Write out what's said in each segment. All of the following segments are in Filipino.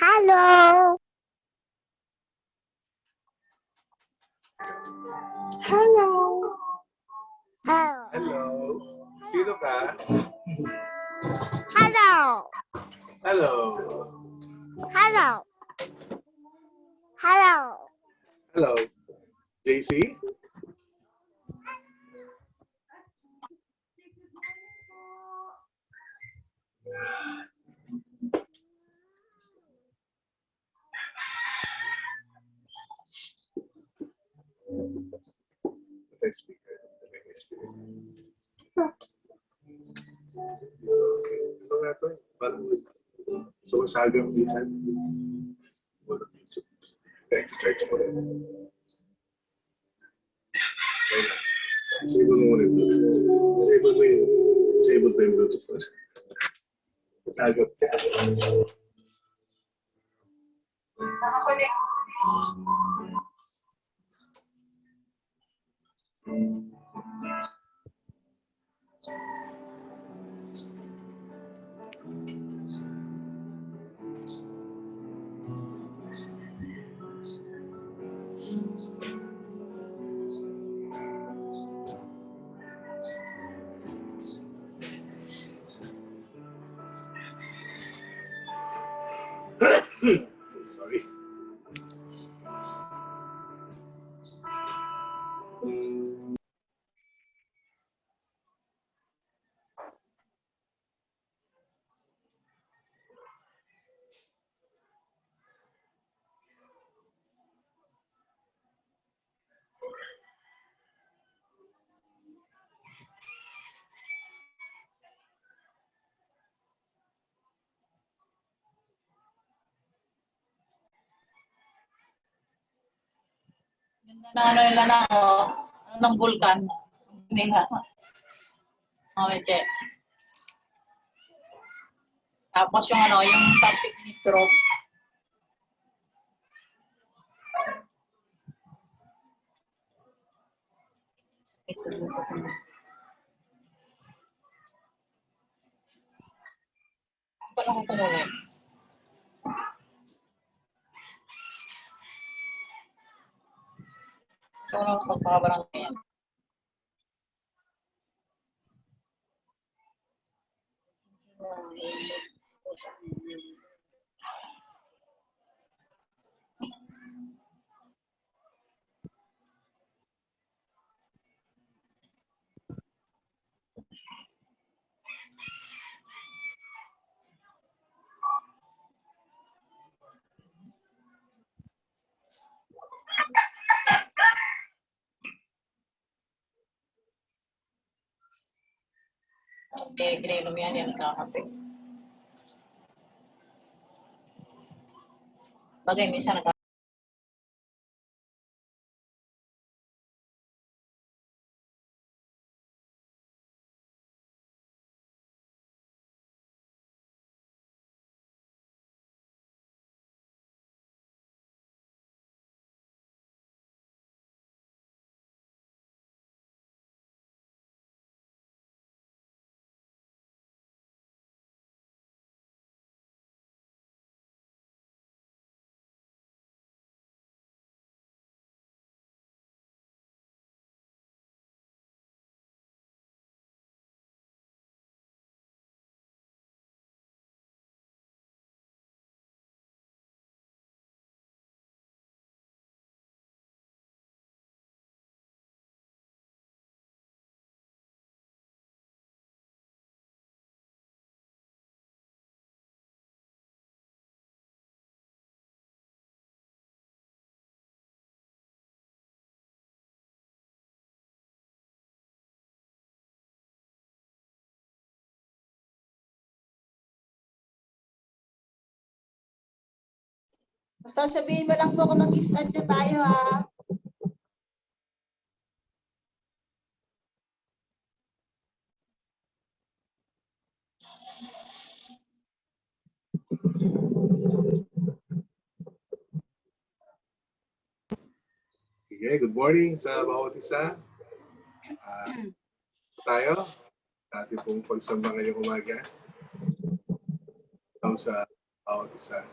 Halo. Halo. Halo. Halo. Sino ka? Halo. Halo. Halo. Halo. Hello. JC? Patay speaker. Patay speaker. Ano nga ito? Parang sumasagang minsan. Walang YouTube. Kaya ito-charge mo rin. Kaya disable mo muna yung Bluetooth. Disable mo yung Bluetooth first. Sasagap ka. Nakakulit. Sorry. Na ano nila na, ano ng vulkan. Hindi nga. Che. Tapos yung ano, yung topic ni Trump. Ito lang ito ulit. Ito lang pagpakabarang na yan. Kininom yan, yan nakakape. Bagay, minsan nakakape. Basta sabihin mo lang po kung mag-start na tayo ha. Sige, good morning sa bawat isa. Tayo, sa ating pong pagsamba ngayong umaga. Ikaw sa bawat isa.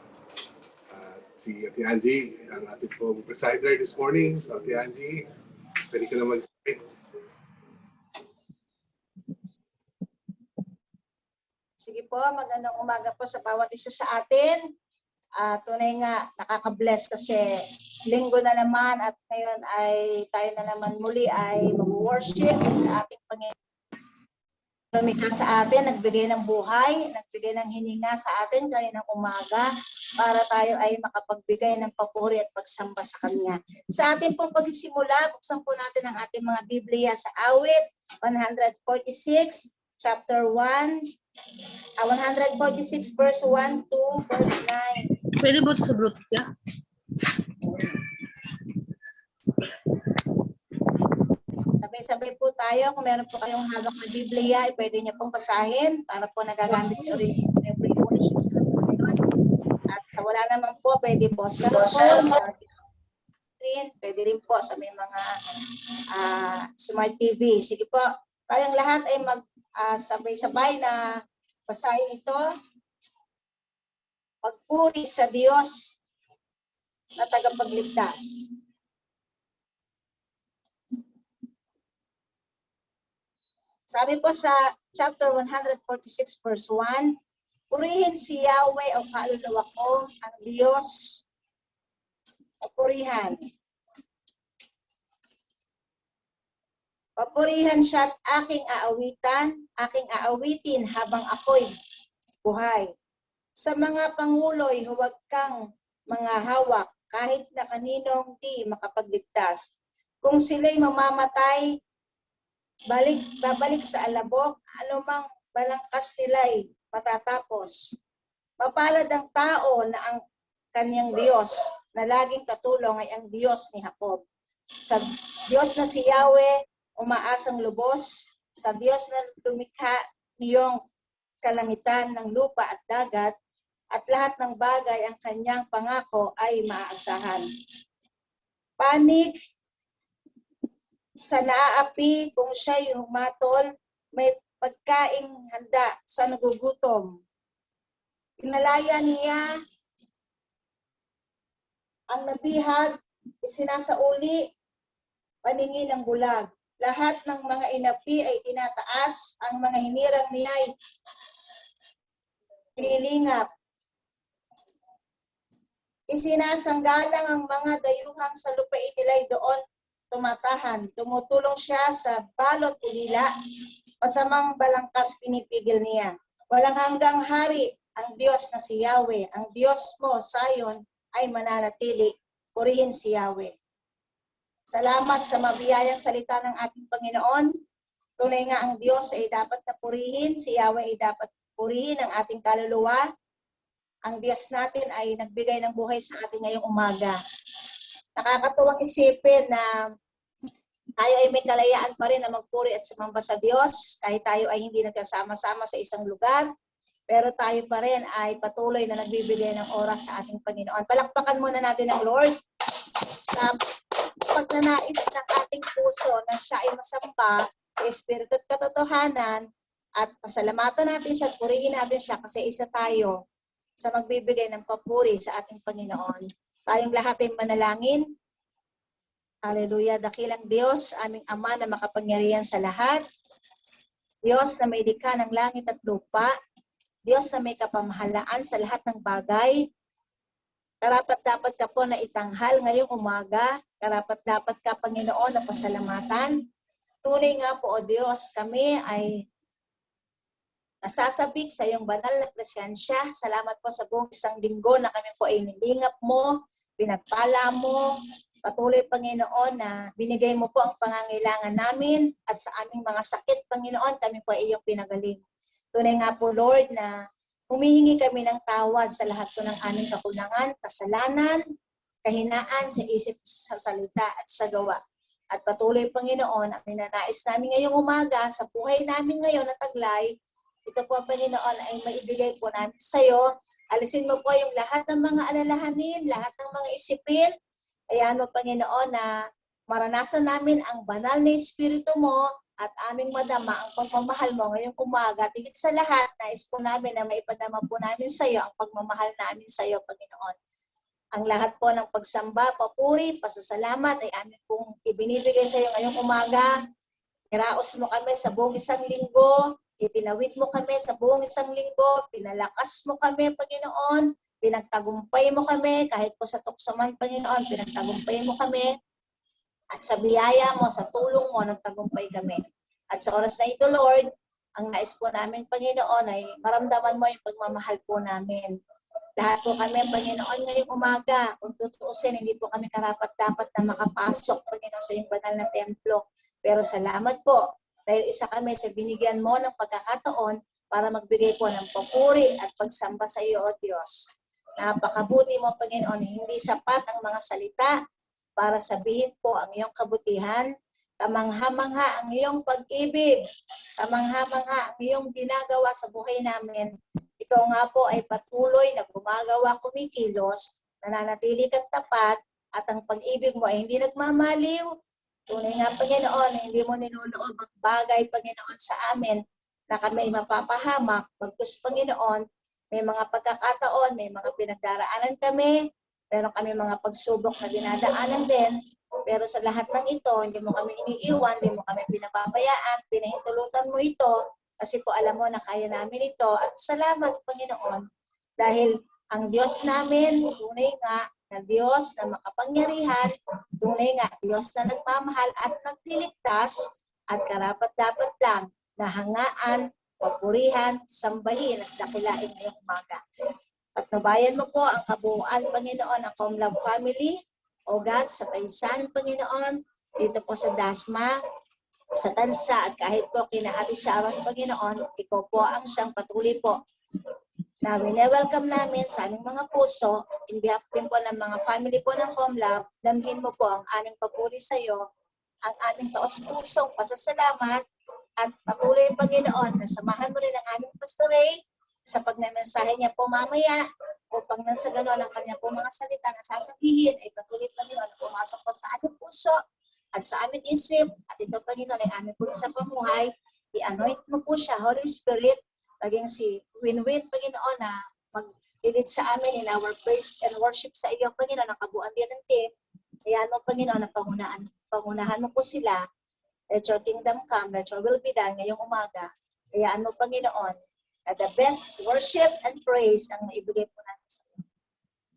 Si Ate Angie, ang ating pong presider this morning. So Ate Angie, pwede ka na mag-start. Sige po, magandang umaga po sa bawat isa sa atin. Tunay nga, nakaka-bless kasi linggo na naman at ngayon ay tayo na naman muli ay mag-worship sa ating Panginoon. Lumikha sa atin, nagbigay ng buhay, nagbigay ng hininga sa atin kaninang umaga para tayo ay makapagbigay ng papuri at pagsamba sa Kanya. Sa ating pong pagsisimula, buksan po natin ang ating mga Biblia sa Awit 146, chapter 1, 146 verse 1 to verse 9. Pwede ba ito sa Bluetooth ya? Sabay-sabay po tayo. Kung meron po kayong hawak na Biblia, pwede niyo pong basahin para po nagagamit niyo rin every worship sa Panginoon. At sa wala naman po, pwede po sa phone, pwede rin po sa may mga smart TV. Sige po, tayong lahat ay sabay-sabay na basahin ito. Pagpuri sa Diyos na tagapagligtas. Sabi po sa chapter 146 verse 1, purihin si Yahweh o kaluluwa ko, ang Diyos o purihan. Papurihan siya at aking aawitin habang ako'y buhay. Sa mga pangulo'y huwag kang mga hawak kahit na kaninong di makapagligtas. Kung sila'y mamamatay, babalik sa alabok, anumang balangkas nila'y matatapos. Mapalad ang tao na ang kanyang Diyos, na laging katulong ay ang Diyos ni Jacob. Sa Diyos na si Yahweh, umaasang lubos, sa Diyos na lumikha niyong kalangitan ng lupa at dagat, at lahat ng bagay ang kanyang pangako ay maaasahan. Panig sa naaapi kung siya'y humatol, may pagkaing handa sa nagugutom. Pinalaya niya ang nabihag, isinasauli, paningin ng bulag. Lahat ng mga inapi ay tinataas, ang mga hinirang niya ay nililingap. Isinasanggalang ang mga dayuhang sa lupain nila'y doon tumatahan. Tumutulong siya sa balot ulila, masamang balangkas pinipigil niya. Walang hanggang hari ang Diyos na si Yahweh. Ang Diyos mo, Zion, ay mananatili. Purihin si Yahweh. Salamat sa mabiyayang salita ng ating Panginoon. Tunay nga ang Diyos ay dapat na purihin. Si Yahweh ay dapat purihin ang ating kaluluwa. Ang Diyos natin ay nagbigay ng buhay sa atin ngayong umaga. Nakakatuwang isipin na tayo ay may kalayaan pa rin na magpuri at sumamba sa Diyos kahit tayo ay hindi nagkasama-sama sa isang lugar, pero tayo pa rin ay patuloy na nagbibigay ng oras sa ating Panginoon. Palakpakan muna natin ang Lord sa pagnanais ng ating puso na siya ay masamba sa Espiritu at katotohanan, at pasalamatan natin siya at purihin natin siya kasi isa tayo sa magbibigay ng papuri sa ating Panginoon. Tayong lahat ay manalangin. Hallelujah. Dakilang Diyos, aming Ama na makapangyarihan sa lahat. Diyos na may likha ng langit at lupa. Diyos na may kapamahalaan sa lahat ng bagay. Karapat-dapat ka po na itanghal ngayong umaga. Karapat-dapat ka, Panginoon, na pasalamatan. Tunay nga po, O Diyos, kami ay nasasabik sa iyong banal na presensya. Salamat po sa buong isang linggo na kami po ay nilingap mo, pinagpala mo. Patuloy, Panginoon, na binigay mo po ang pangangailangan namin at sa aming mga sakit, Panginoon, kami po ay iyong pinagaling. Tunay nga po, Lord, na humihingi kami ng tawad sa lahat po ng aming kakulangan, kasalanan, kahinaan sa isip, sa salita at sa gawa. At patuloy, Panginoon, ang ninanais namin ngayong umaga sa buhay namin ngayon na taglay, ito po, Panginoon, ay maibigay po namin sa iyo Alisin mo po yung lahat ng mga alalahanin, lahat ng mga isipin. Ayan mo, Panginoon, na maranasan namin ang banal na Espiritu mo at aming madama ang pagmamahal mo ngayong umaga. Tigit sa lahat, nais po namin na maipadama po namin sa iyo ang pagmamahal namin sa iyo, Panginoon. Ang lahat po ng pagsamba, papuri, pasasalamat ay amin pong ibinibigay sa iyo ngayong umaga. Iraos mo kami sa buong isang linggo, itinawid mo kami sa buong isang linggo, pinalakas mo kami, Panginoon, pinagtagumpay mo kami, kahit po sa tukso man, Panginoon, pinagtagumpay mo kami, at sa biyaya mo, sa tulong mo, nagtagumpay kami. At sa oras na ito, Lord, ang nais po namin, Panginoon, ay maramdaman mo yung pagmamahal po namin. Lahat po kami, Panginoon, ngayong umaga, kung tutuusin, hindi po kami karapat-dapat na makapasok, Panginoon, sa iyong banal na templo. Pero salamat po, dahil isa kami sa binigyan mo ng pagkakataon para magbigay po ng papuri at pagsamba sa iyo, O Diyos. Napakabuti mo, Panginoon, hindi sapat ang mga salita para sabihin po ang iyong kabutihan. Kamangha-mangha ang iyong pag-ibig. Kamangha-mangha ang iyong ginagawa sa buhay namin. Ikaw nga po ay patuloy na gumagawa, kumikilos, nananatili kang tapat, at ang pag-ibig mo ay hindi nagmamaliw. Tunay nga, Panginoon, na hindi mo niluloob ang bagay, Panginoon, sa amin na kami mapapahamak. Bagkus, Panginoon, may mga pagkakataon, may mga pinagdaraanan kami, meron kami mga pagsubok na dinadaanan din, pero sa lahat ng ito, hindi mo kami iniiwan, hindi mo kami pinapabayaan, pinahintulutan mo ito, kasi po alam mo na kaya namin ito. At salamat, Panginoon, dahil ang Diyos namin, tunay nga na Diyos na makapangyarihan, tunay nga Diyos na nagmamahal at nagliligtas, at karapat-dapat lang na hangaan, papurihan, sambahin at dakilain ngayong umaga. Patnubayan mo po ang kabuuan, Panginoon, ng Comlove family, O God, sa Taysan, Panginoon, dito po sa Dasma, sa Tansa, at kahit po kina Ate Sharon, Panginoon, ikaw po ang siyang patuloy po na welcome namin sa aming mga puso, in behalf din po ng mga family po ng Comlove, damhin mo po ang aming papuri sa iyo, ang aming taos-pusong pasasalamat, at patuloy, Panginoon, na samahan mo rin ang aming Pastor sa pagmamensahe niya po mamaya, upang nasa gano'n ang kanya po mga salita na sasabihin ay patuloy, Panginoon, na pumasok po sa aming puso at sa aming isip, at ito, Panginoon, ay aming po sa pamuhay. I-anoint mo po siya, Holy Spirit, maging si Winwin, Panginoon, na mag-lead sa amin in our praise and worship sa iyo, Panginoon, ang kabuuan din ng team. Ayan mo, Panginoon, ang pangunahan mo po sila. Let your kingdom come, let your will be done ngayong umaga. Ayan mo, Panginoon, na the best worship and praise ang maibigay po natin sa iyo.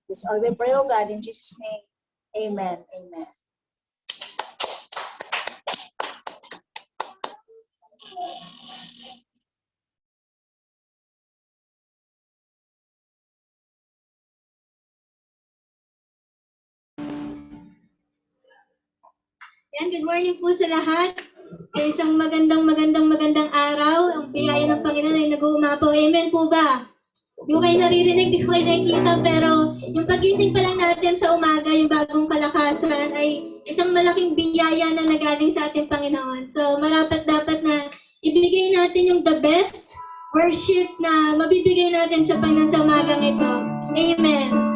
This all we pray, O God, in Jesus' name. Amen. Amen. Yan, good morning po sa lahat. Sa isang magandang araw. Ang biyaya ng Panginoon ay nag-uumapaw. Amen po ba? Di ko kayo naririnig, di ko kayo nakikita, pero yung pagising pa lang natin sa umaga, yung bagong kalakasan, ay isang malaking biyaya na nagaling sa ating Panginoon. So, marapat-dapat na ibigay natin yung the best worship na mabibigay natin sa Panginoon sa umagang ito. Amen.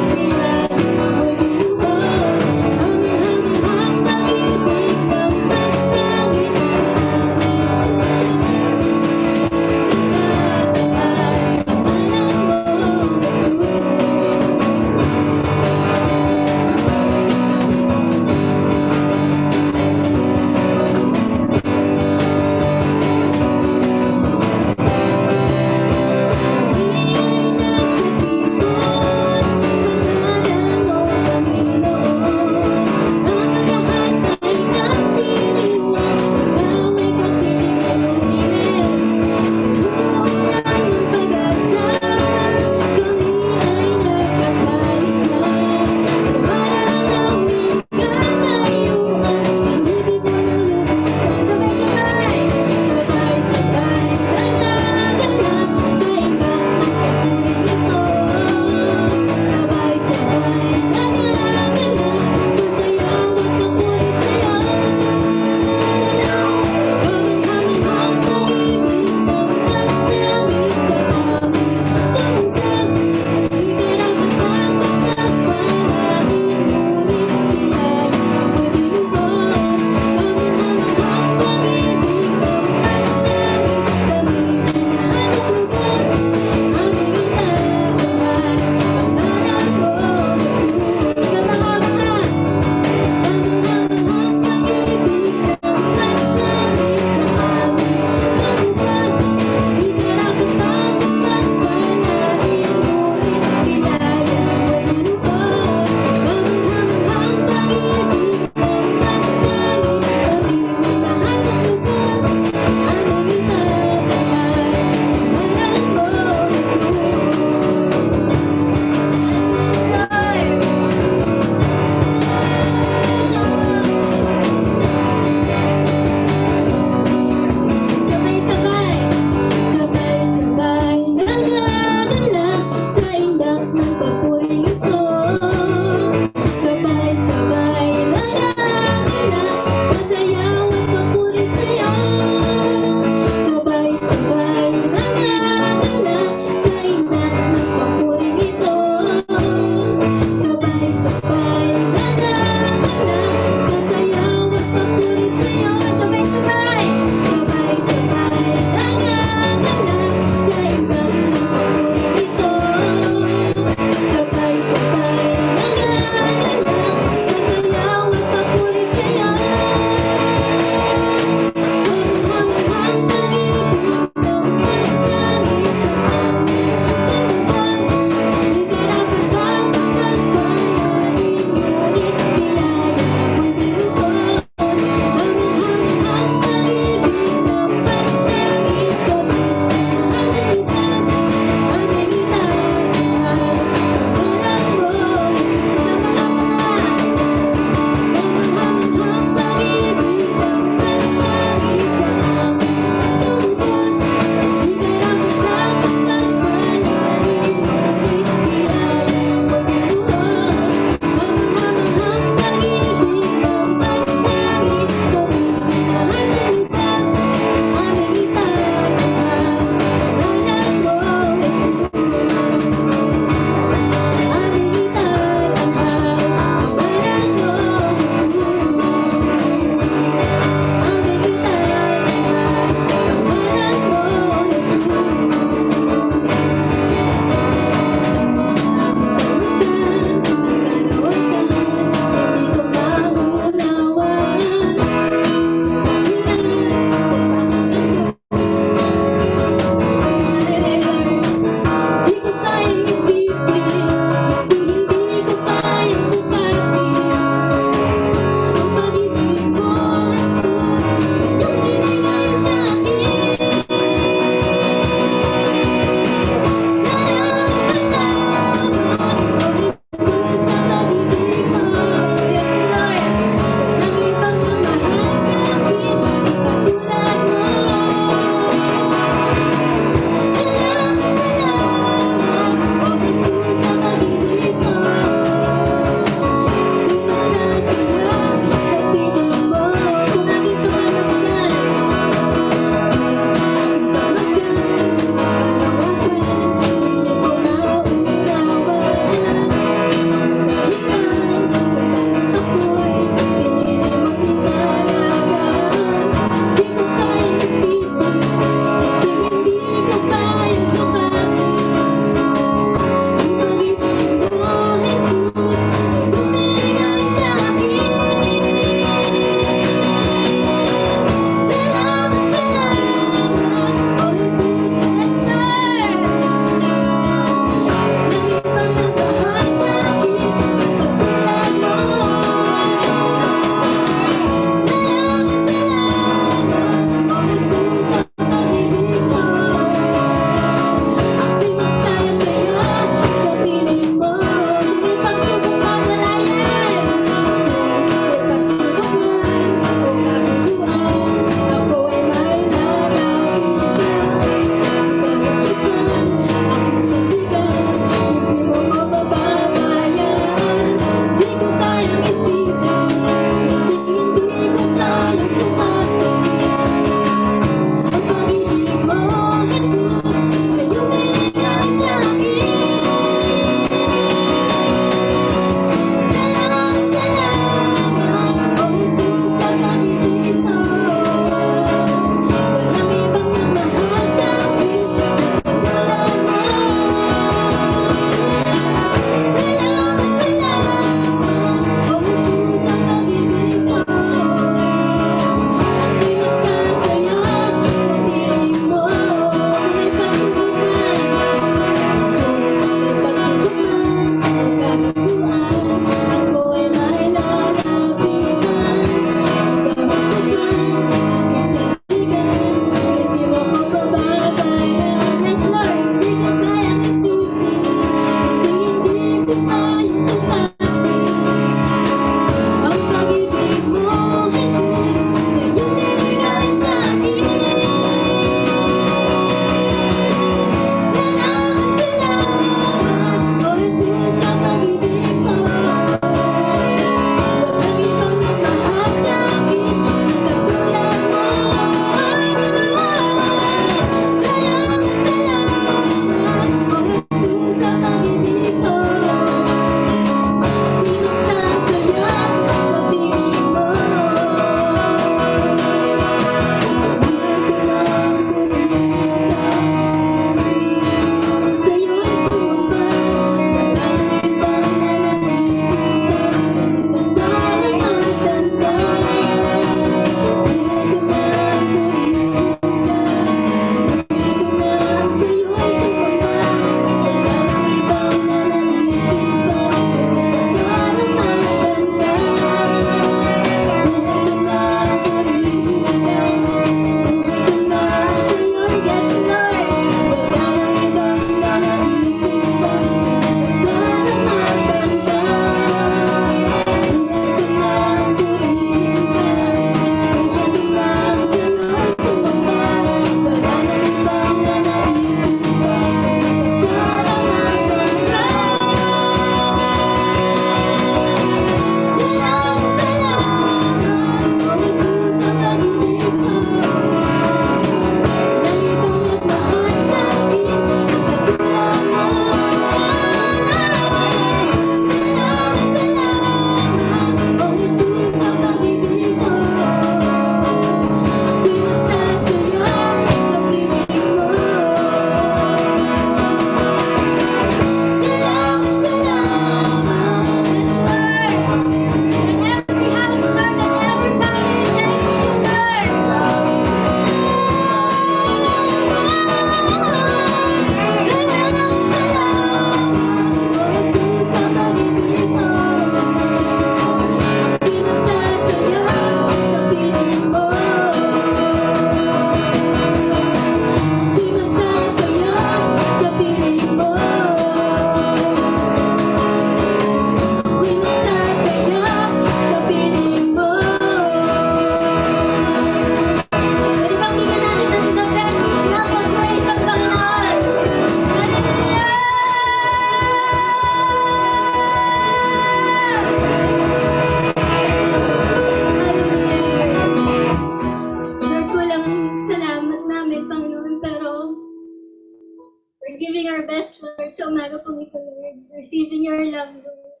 receiving your love, Lord.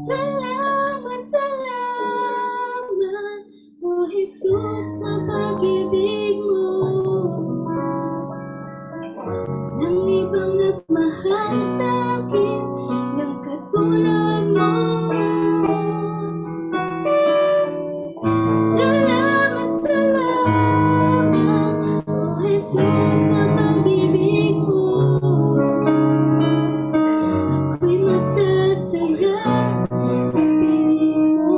Salamat, salamat, O Jesus, sa pag-ibig mo. Nang ibang nagmahal sa akin ng katulad mo. Salamat, salamat, O Jesus, sa pag-ibig mo. Ako'y magsasaya sa piling mo.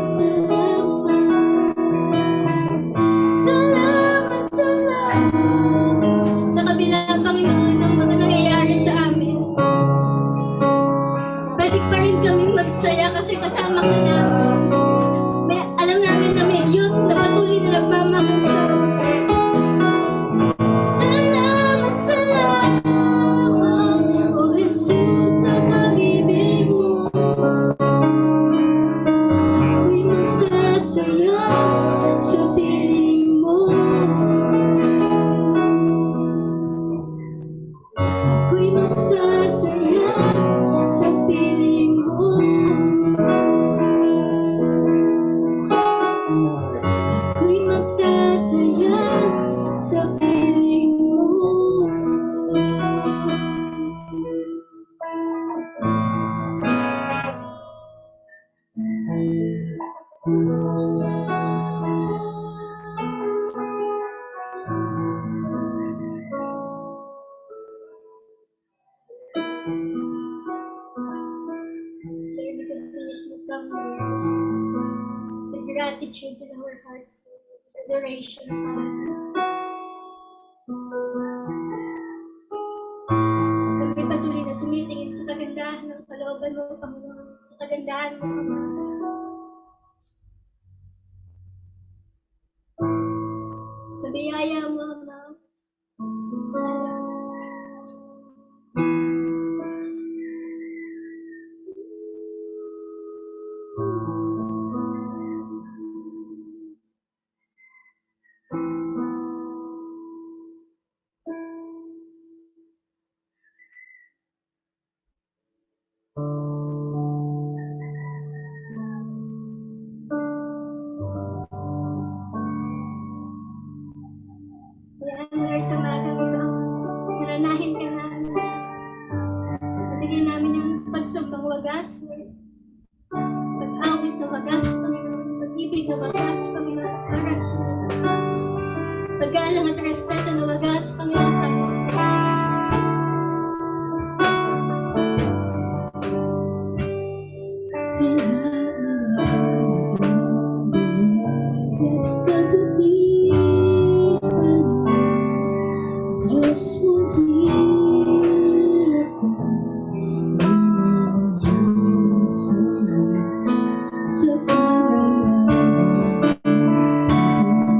Salamat, salamat, salamat. Sa kabila, Panginoon, ng mga nangyayari sa amin, pwede pa rin kaming magsaya kasi kasama ka namin. Alam namin na may Diyos na patuloy na nagmamahal sa amin. Salamat, salamat, O Jesus, sa pag-ibig mo. Ako'y magsasaya sa piling mo. Ako'y magsasaya sa piling mo. Ako'y magsasaya sa piling mo. Lord, we continuously come with gratitude in our hearts, with adoration, Father. Kami patuloy na tumitingin sa kagandahan ng kalooban mo, Panginoon, sa kagandahan mo, Ama. Sa biyaya mo, Ama. Salamat. Kaya Lord, sa umagang ito, naranahin ka namin. Nabigyan namin yung pagsambang wagas, Lord. Pag-awit na wagas, Panginoon. Pag-ibig na wagas, Panginoon. Para sa paggalang at respeto na wagas, Panginoon. Para sa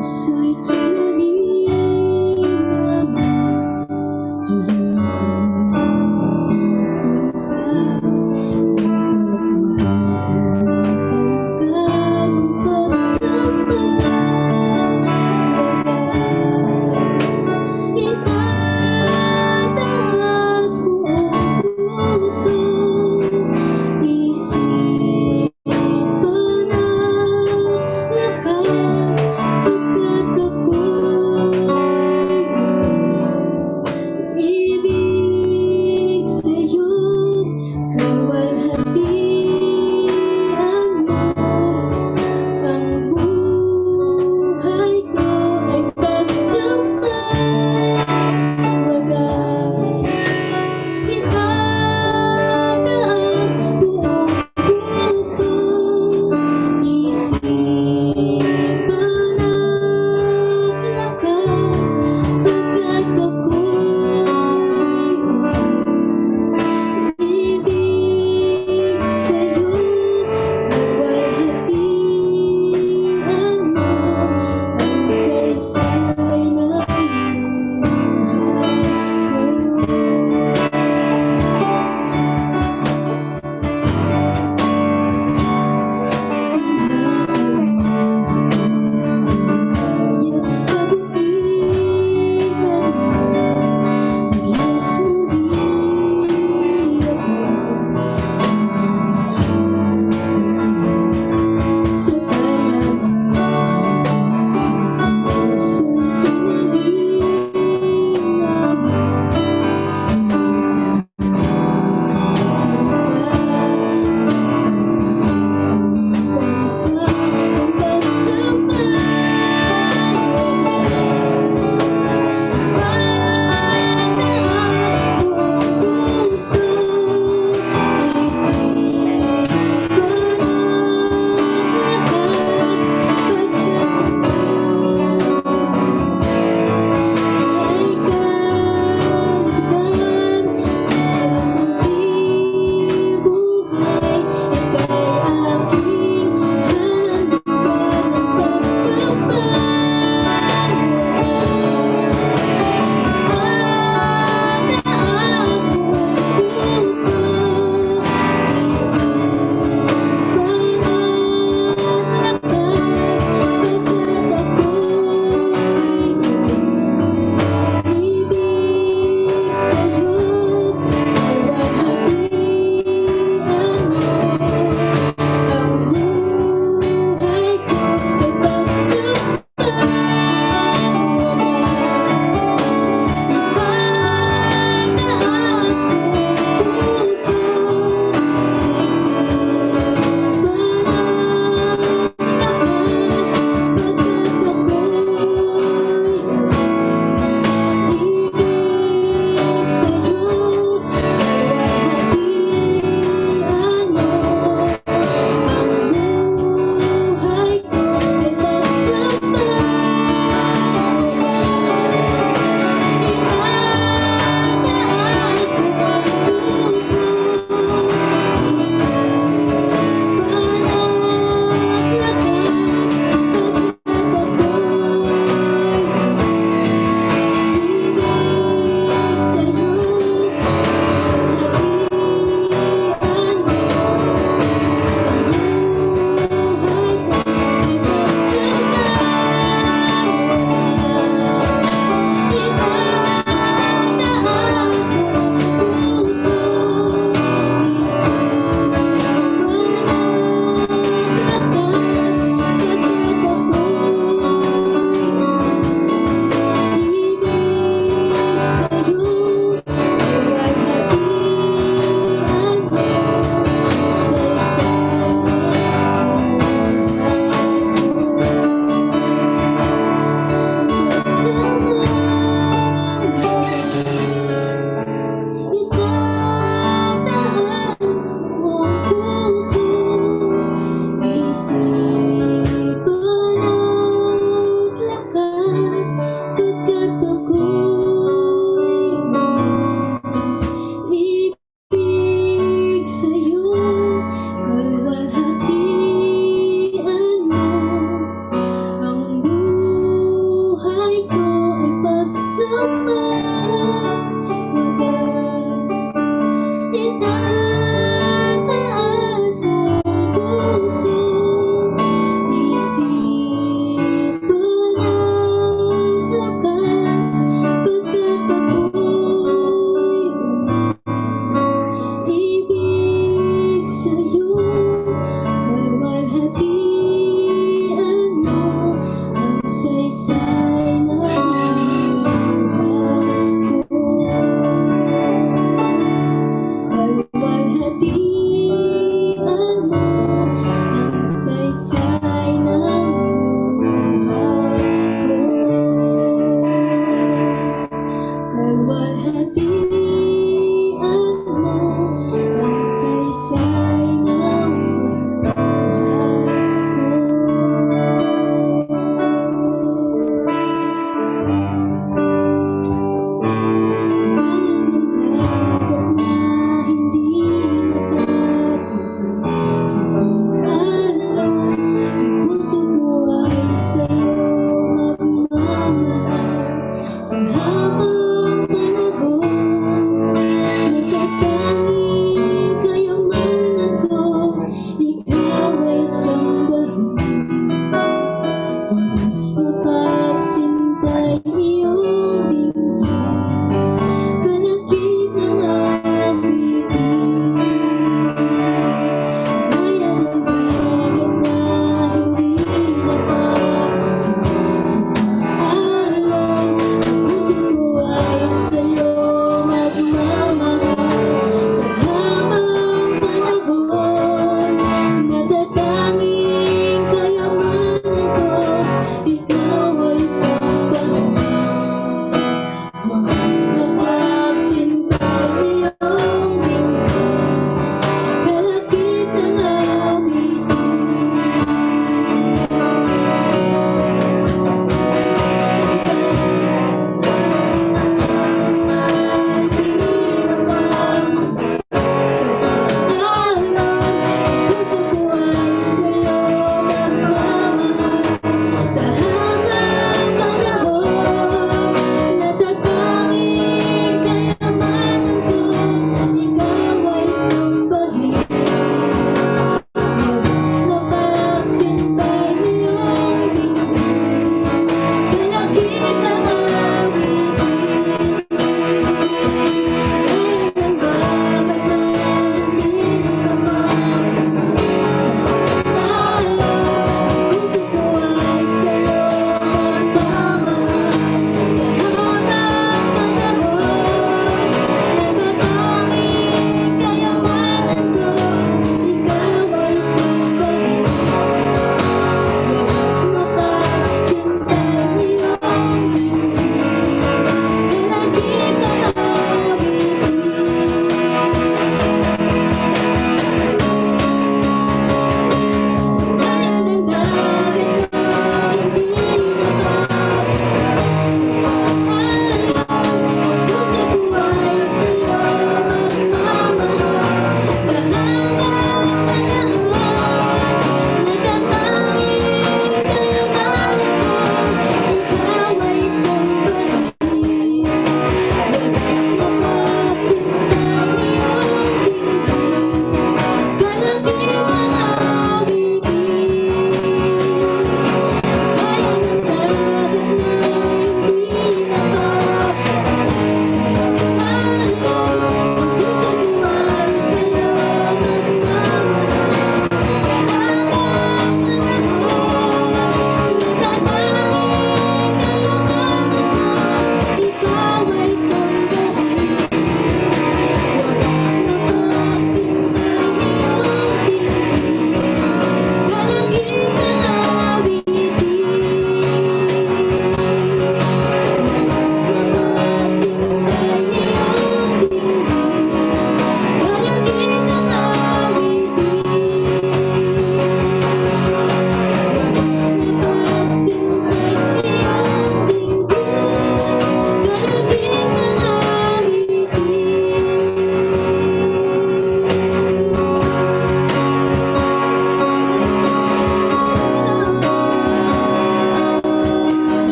Sa'y pinalingaman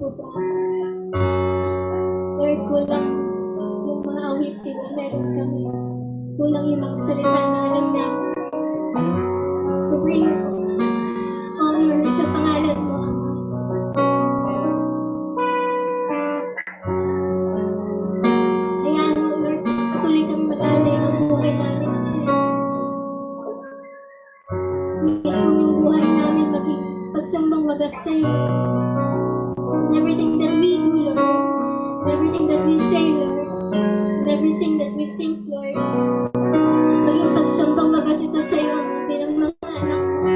po sa akin. Lord, kulang yung mga awitin na meron kami. Kulang yung mga salita na alam namin to bring honor sa pangalan mo, Ama. Hayaan mo, Lord, patuloy kang mag-alay ng buhay namin sa'yo. Mismo yung buhay namin maging pagsambang wagas sa'yo. In everything that we do, Lord, in everything that we say, Lord, in everything that we think, Lord, maging pagsambang wagas ito sa'yo bilang mga anak mo.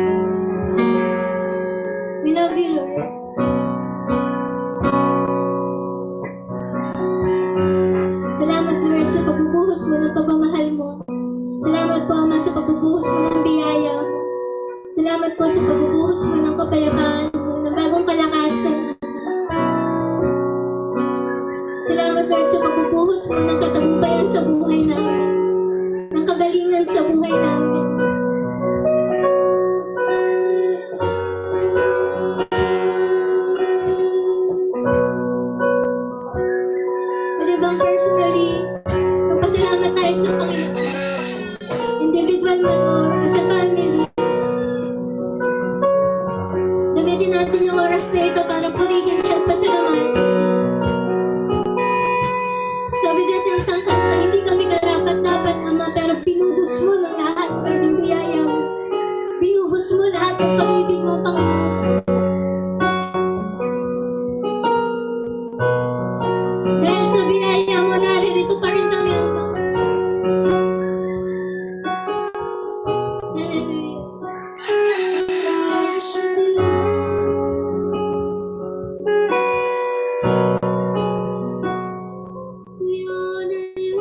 We love you, Lord. Salamat, Lord, sa pagbubuhos mo ng pagmamahal mo. Salamat po, Ama, sa pagbubuhos mo ng biyaya mo. Salamat po sa pagbubuhos mo ng kapayapaan mo, ng bagong kalakasan. Salamat, Lord, sa pagbubuhos mo ng katagumpayan sa buhay namin, ng kagalingan sa buhay namin. Pwede bang personally, magpasalamat tayo sa Panginoon? Individual man o as a family. Gamitin natin yung oras na ito para purihin siya at pasalamatan. Sabi niya sa isang kanta, hindi kami karapat-dapat, Ama, pero binuhos mo ng lahat ng biyaya mo. Binuhos mo lahat ng pag-ibig mo, Panginoon. Dahil sa biyaya mo, naririto pa rin kami, Ama. Hallelujah. Worship you. We honor you.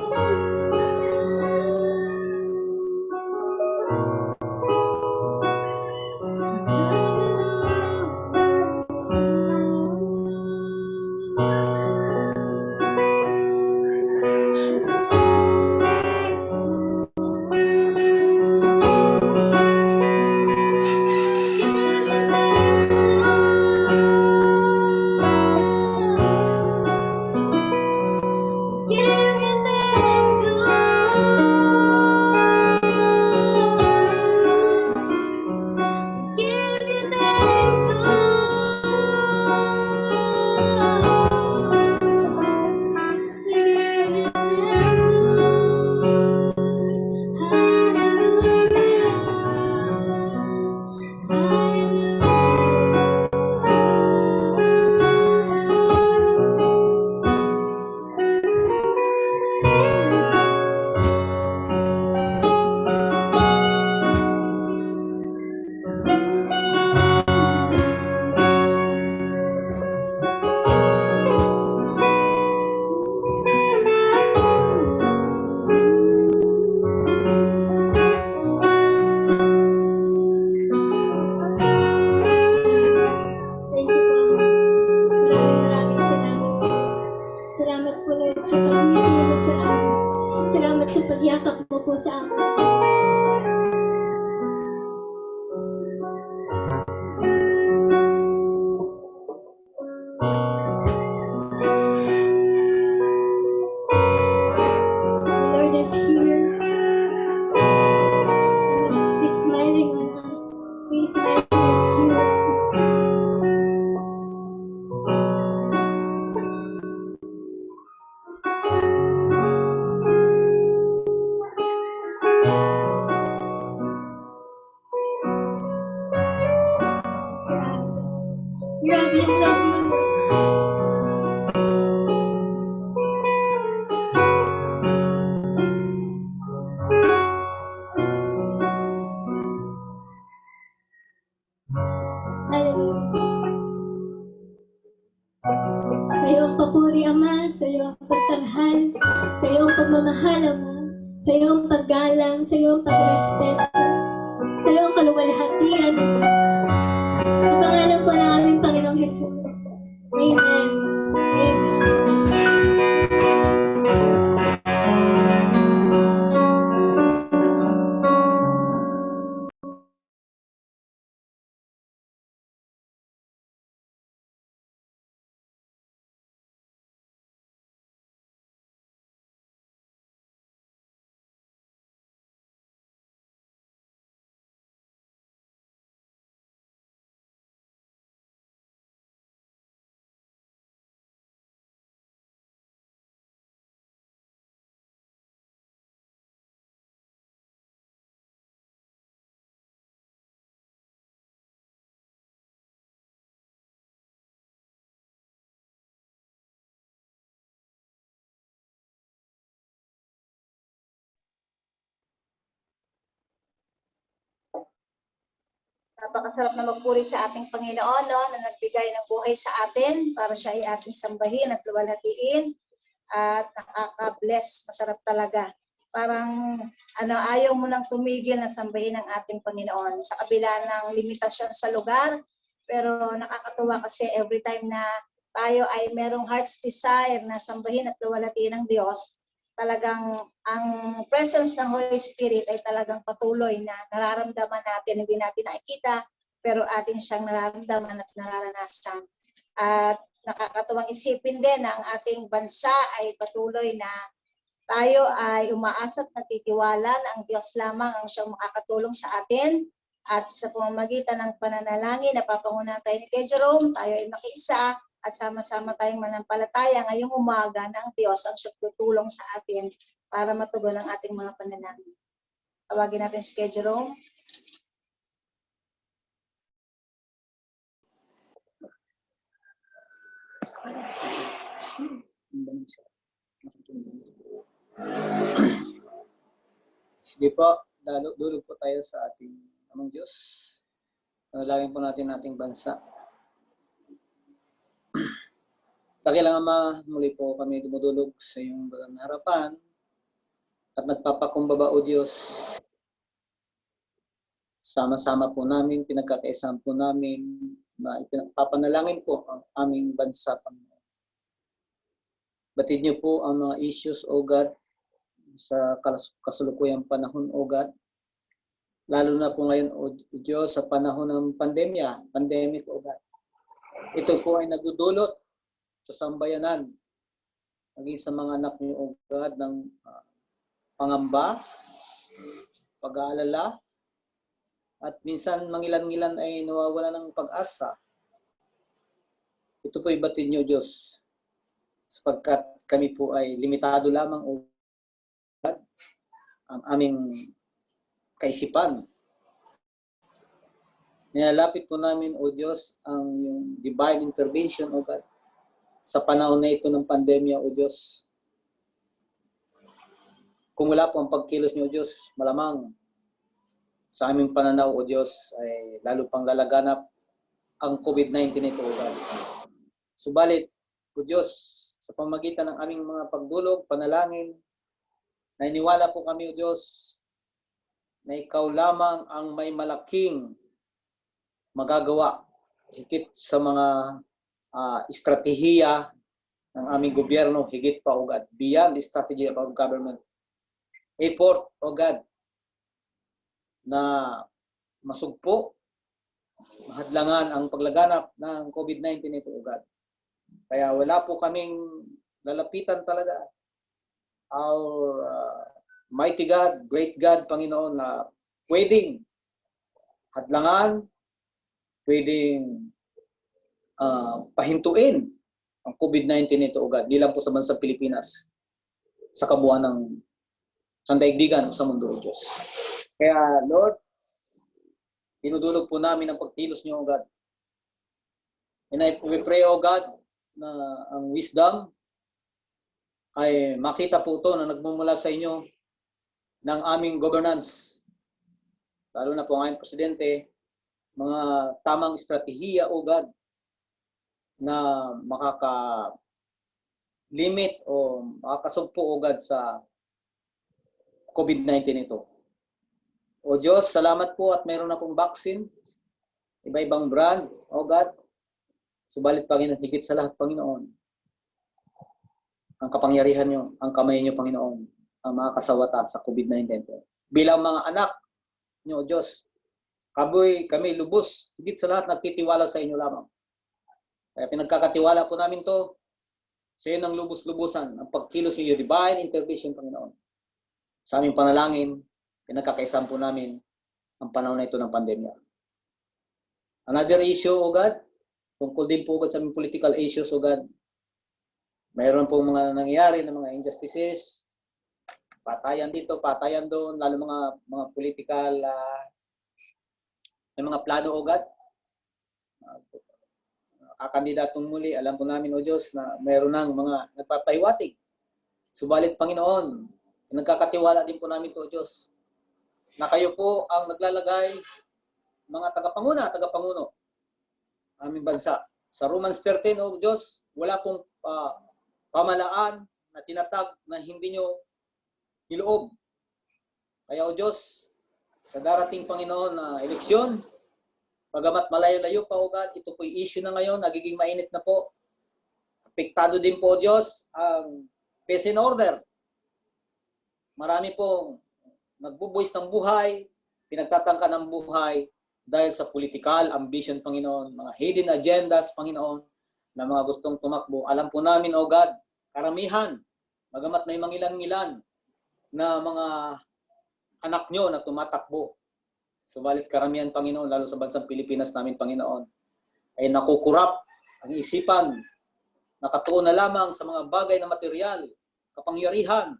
Give you thanks, Lord. Give you thanks, Lord. We give you thanks, Lord. Hallelujah. Thank you po. Maraming salamat po. Salamat po, Lord, sa pag-ibig mo sa amin. Salamat sa pagyakap mo po sa amin. The Lord is here. He's smiling on us. He's smiling on you. Grabe yung love mo, Lord. Hallelujah. Sa'yo ang papuri, Ama. Sa'yo ang pagtanghal. Sa'yo ang pagmamahal, Ama. Sa'yo ang paggalang. Sa'yo ang pagrespeto. Sa'yo ang kaluwalhatian, Ama. Sa pangalan po ng aming Panginoong Jesus. Amen. Amen. Napakasarap na magpuri sa ating Panginoon, no, na nagbigay ng buhay sa atin para siya ay ating sambahin at luwalhatiin at nakaka-bless. Masarap talaga. Parang ayaw mo nang tumigil na sambahin ang ating Panginoon sa kabila ng limitasyon sa lugar. Pero nakakatuwa kasi every time na tayo ay merong heart's desire na sambahin at luwalhatiin ng Diyos, talagang ang presence ng Holy Spirit ay talagang patuloy na nararamdaman natin, hindi natin nakikita, pero atin siyang nararamdaman at nararanasan. At nakakatuwang isipin din na ang ating bansa ay patuloy na tayo ay umaasa at nagtitiwala na ang Diyos lamang ang siyang makakatulong sa atin. At sa pamamagitan ng pananalangin na papangunahan tayo ni Kuya Jerome, tayo ay makiisa at sama-sama tayong manampalataya ngayong umaga na ang Diyos ang siyang tutulong sa atin para matugon ang ating mga panalangin. Tawagin natin si Kuya Jerome. Sige po, dulog po tayo sa ating amang Diyos. Nalangin po natin ating bansa. Dakilang Ama, muli po kami dumudulog sa iyong bagang harapan at nagpapakumbaba o Diyos. Sama-sama po namin, pinagkakaisang po namin na ipinapapanalangin po ang aming bansa. Batid niyo po ang mga issues, O God, sa kasulukuyang panahon, O God. Lalo na po ngayon, O Diyos, sa panahon ng pandemic, O God. Ito po ay nagdudulot sa sambayanan, maging sa mga anak niyo, O God, ng pangamba, pag-aalala, at minsan mangilan-ngilan ay nawawala ng pag-asa. Ito po ibatid niyo, Diyos, sapagkat kami po ay limitado lamang, O God, ang aming kaisipan. Nilalapit po namin, O Diyos, ang divine intervention, O God, sa panahon na ito ng pandemya, O Diyos. Kung wala po ang pagkilos niyo, O Diyos, malamang sa aming pananaw, O Diyos, ay lalo pang lalaganap ang COVID-19 ito, O God. Subalit, O Diyos, sa pamagitan ng aming mga pagdulog, panalangin, nainiwala po kami, O Diyos, na ikaw lamang ang may malaking magagawa higit sa mga estratehiya ng aming gobyerno, higit pa, O God, beyond the strategy of our government. Effort, O God, na masugpo, mahadlangan ang paglaganap ng COVID-19 ito, O God. Kaya wala po kaming lalapitan talaga. Our mighty God, great God, Panginoon, na pwedeng hadlangan, pwedeng pahintuin ang COVID-19 ito, O God, di lang po sa bansang Pilipinas, sa kabuuan ng sandaigdigan o sa mundo, O Diyos. Kaya, Lord, dinudulog po namin ang pagkilos niyo, O God. And we pray, O God, na ang wisdom ay makita po ito na nagmumula sa inyo ng aming governance. Lalo na po ang aming presidente, mga tamang estratehiya, O God, na makaka-limit o makakasugpo, O God, sa COVID-19 ito. O Diyos, salamat po at mayroon na pong vaccine, iba-ibang brand, O God. Subalit, Panginoon, higit sa lahat, Panginoon, ang kapangyarihan niyo, ang kamay niyo, Panginoon, ang mga kasawatan sa COVID-19. Bilang mga anak niyo, O Diyos, kami lubos, higit sa lahat, nagtitiwala sa inyo lamang. Kaya pinagkakatiwala po namin to sa iyo ng lubos-lubusan, ang pagkilos niyo, divine intervention, Panginoon. Sa aming panalangin, pinagkakaisang po namin ang panahon na ito ng pandemya. Another issue, O God, tungkol din po, O God, sa aming political issues, O God. Mayroon po mga nangyayari na mga injustices, patayan dito, patayan doon, lalo mga political, may mga plano, O God. Kakandidatong muli, alam po namin, O Diyos, na mayroon ng mga nagpapahiwatig. Subalit, Panginoon, nagkakatiwala din po namin to, O Diyos, na kayo po ang naglalagay mga tagapanguno, aming bansa. Sa Romans 13, O Diyos, wala pong pamalaan na tinatag na hindi nyo niloob. Kaya O Diyos, sa darating Panginoon na eleksyon, bagamat malayo-layo pa O God, ito po'y issue na ngayon, nagiging mainit na po. Apektado din po O Diyos ang peace and order. Marami pong nagbubuwis ng buhay, pinagtatangka ng buhay dahil sa political ambition, Panginoon, mga hidden agendas, Panginoon, na mga gustong tumakbo. Alam po namin, O God, karamihan, bagamat may mangilan-ngilan na mga anak nyo na tumatakbo. Subalit karamihan, Panginoon, lalo sa bansang Pilipinas namin, Panginoon, ay nakukurap ang isipan, nakatuon na lamang sa mga bagay na material, kapangyarihan.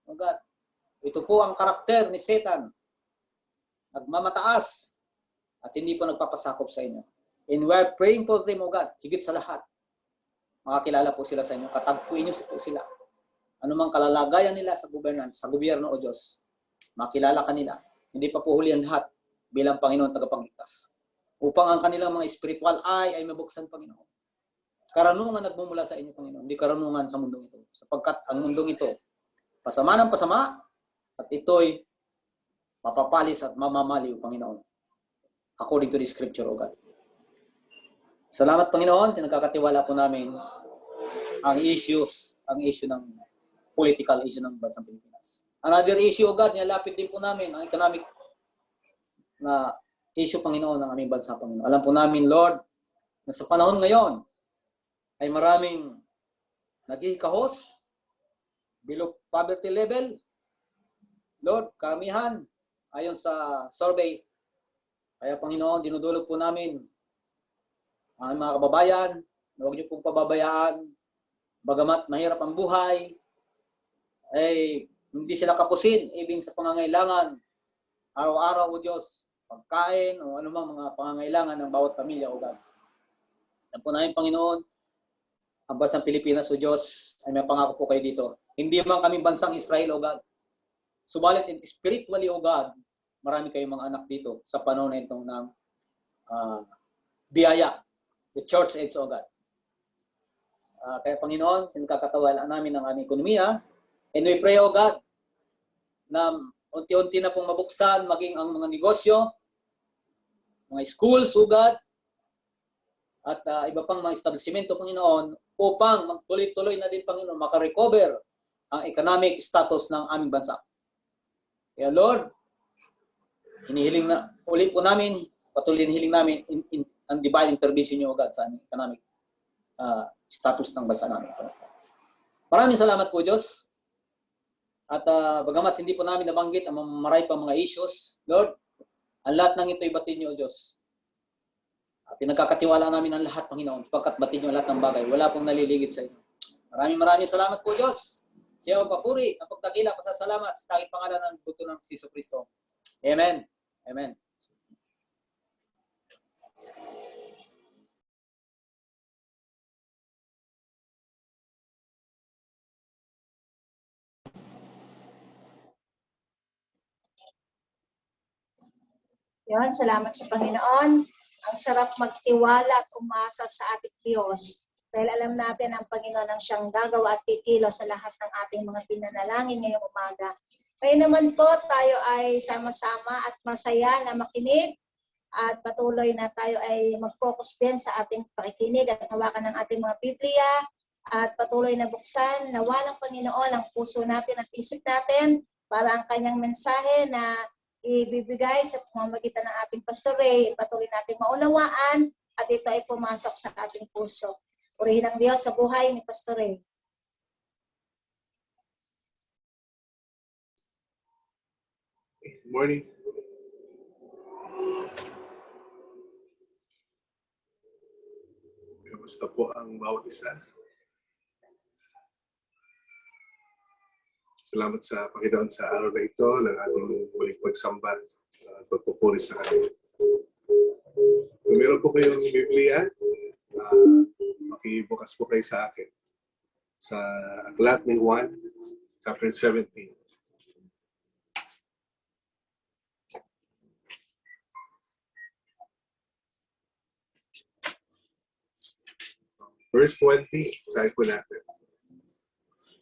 O God, ito po ang karakter ni Satan. Nagmamataas at hindi po nagpapasakop sa inyo. And we are praying for them, O God, higit sa lahat. Makakilala po sila sa inyo. Katagpuin niyo po sila. Anumang kalalagayan nila sa governance, sa gobyerno, O Diyos, makilala kanila. Hindi pa po huli ang lahat bilang Panginoon tagapagligtas. Upang ang kanilang mga spiritual eye ay mabuksan, Panginoon. Karunungan nagmumula sa inyo, Panginoon. Hindi karunungan sa mundong ito. Sapagkat ang mundong ito, pasama ng pasama, at ito'y mapapalis at mamamaliw, Panginoon. According to the scripture, O God. Salamat, Panginoon. Pinagkakatiwala po namin ang issue ng political issue ng bansang Pilipinas. Another issue, O God, nilalapit din po namin ang economic na issue, Panginoon, ng aming bansa, Panginoon. Alam po namin, Lord, na sa panahon ngayon ay maraming naghihikahos below poverty level. Lord, karamihan, ayon sa survey, kaya Panginoon, dinudulog po namin ang mga kababayan, na huwag niyo pong pababayaan, bagamat mahirap ang buhay, ay hindi sila kapusin, ibig sa pangangailangan, araw-araw o Diyos, pagkain o anumang mga pangangailangan ng bawat pamilya o God. Yan po namin, Panginoon, ang bansang Pilipinas o Diyos, ay may pangako po kayo dito. Hindi man kami bansang Israel o God. Subalit spiritually, O God, marami kayong mga anak dito sa panahon na itong ng biyaya, the church age, O God. Kaya Panginoon, sinakakatawalaan namin ang aming ekonomiya, and we pray, O God, na unti-unti na pong mabuksan, maging ang mga negosyo, mga schools, O God, at iba pang mga establishmento, Panginoon, upang magtuloy-tuloy na din, Panginoon, makarecover ang economic status ng aming bansa. Kaya Lord, hinihiling na, ulit po namin, patuloy hinihiling namin ang divine intervention niyo, O God, sa aming economic status ng bansa namin. Maraming salamat po, Diyos. At bagamat hindi po namin nabanggit ang maray pang mga issues, Lord, ang lahat ng ito ibatid niyo, O Diyos. Pinagkakatiwala namin ang lahat, Panginoon, sapagkat batid niyo lahat ng bagay. Wala pong naliligid sa inyo. Maraming salamat po, Diyos. Siya ang papuri, ang pagdakila, pasasalamat sa tanging pangalan ng buto ng Hesus Kristo. Amen. Amen. Yun, salamat sa Panginoon. Ang sarap magtiwala at umasa sa ating Diyos. Dahil alam natin ang Panginoon ang siyang gagawa at titilo sa lahat ng ating mga pinanalangin ngayong umaga. Ngayon naman po, tayo ay sama-sama at masaya na makinig at patuloy na tayo ay mag-focus din sa ating pakikinig at hawakan ng ating mga Biblia at patuloy na buksan nawa ng Panginoon ang puso natin at isip natin para ang kanyang mensahe na ibibigay sa pamamagitan ng ating Pastor Ray, patuloy natin maunawaan at ito ay pumasok sa ating puso. Purihin ang Diyos sa buhay ni Pastor Ray. Good morning. Kamusta po ang bawat isa? Salamat sa Panginoon sa araw na ito ng ating muling pagsamba at pagpupuri sa Kanya. Kung meron po kayong Biblia, makibukas po kayo sa akin sa Aklat ni Juan, chapter 17. Verse 20, sabi po natin.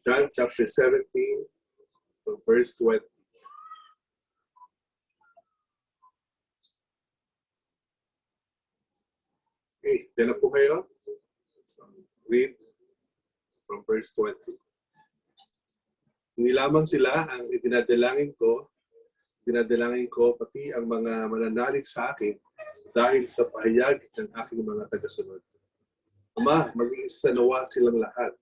John chapter 17, from verse 20. Okay, dyan na po kayo. So, read from verse 20. Hindi lamang sila ang dinadalangin ko pati ang mga mananalig sa akin dahil sa pahayag ng aking mga tagasunod. Ama, mag-iisa nawa silang lahat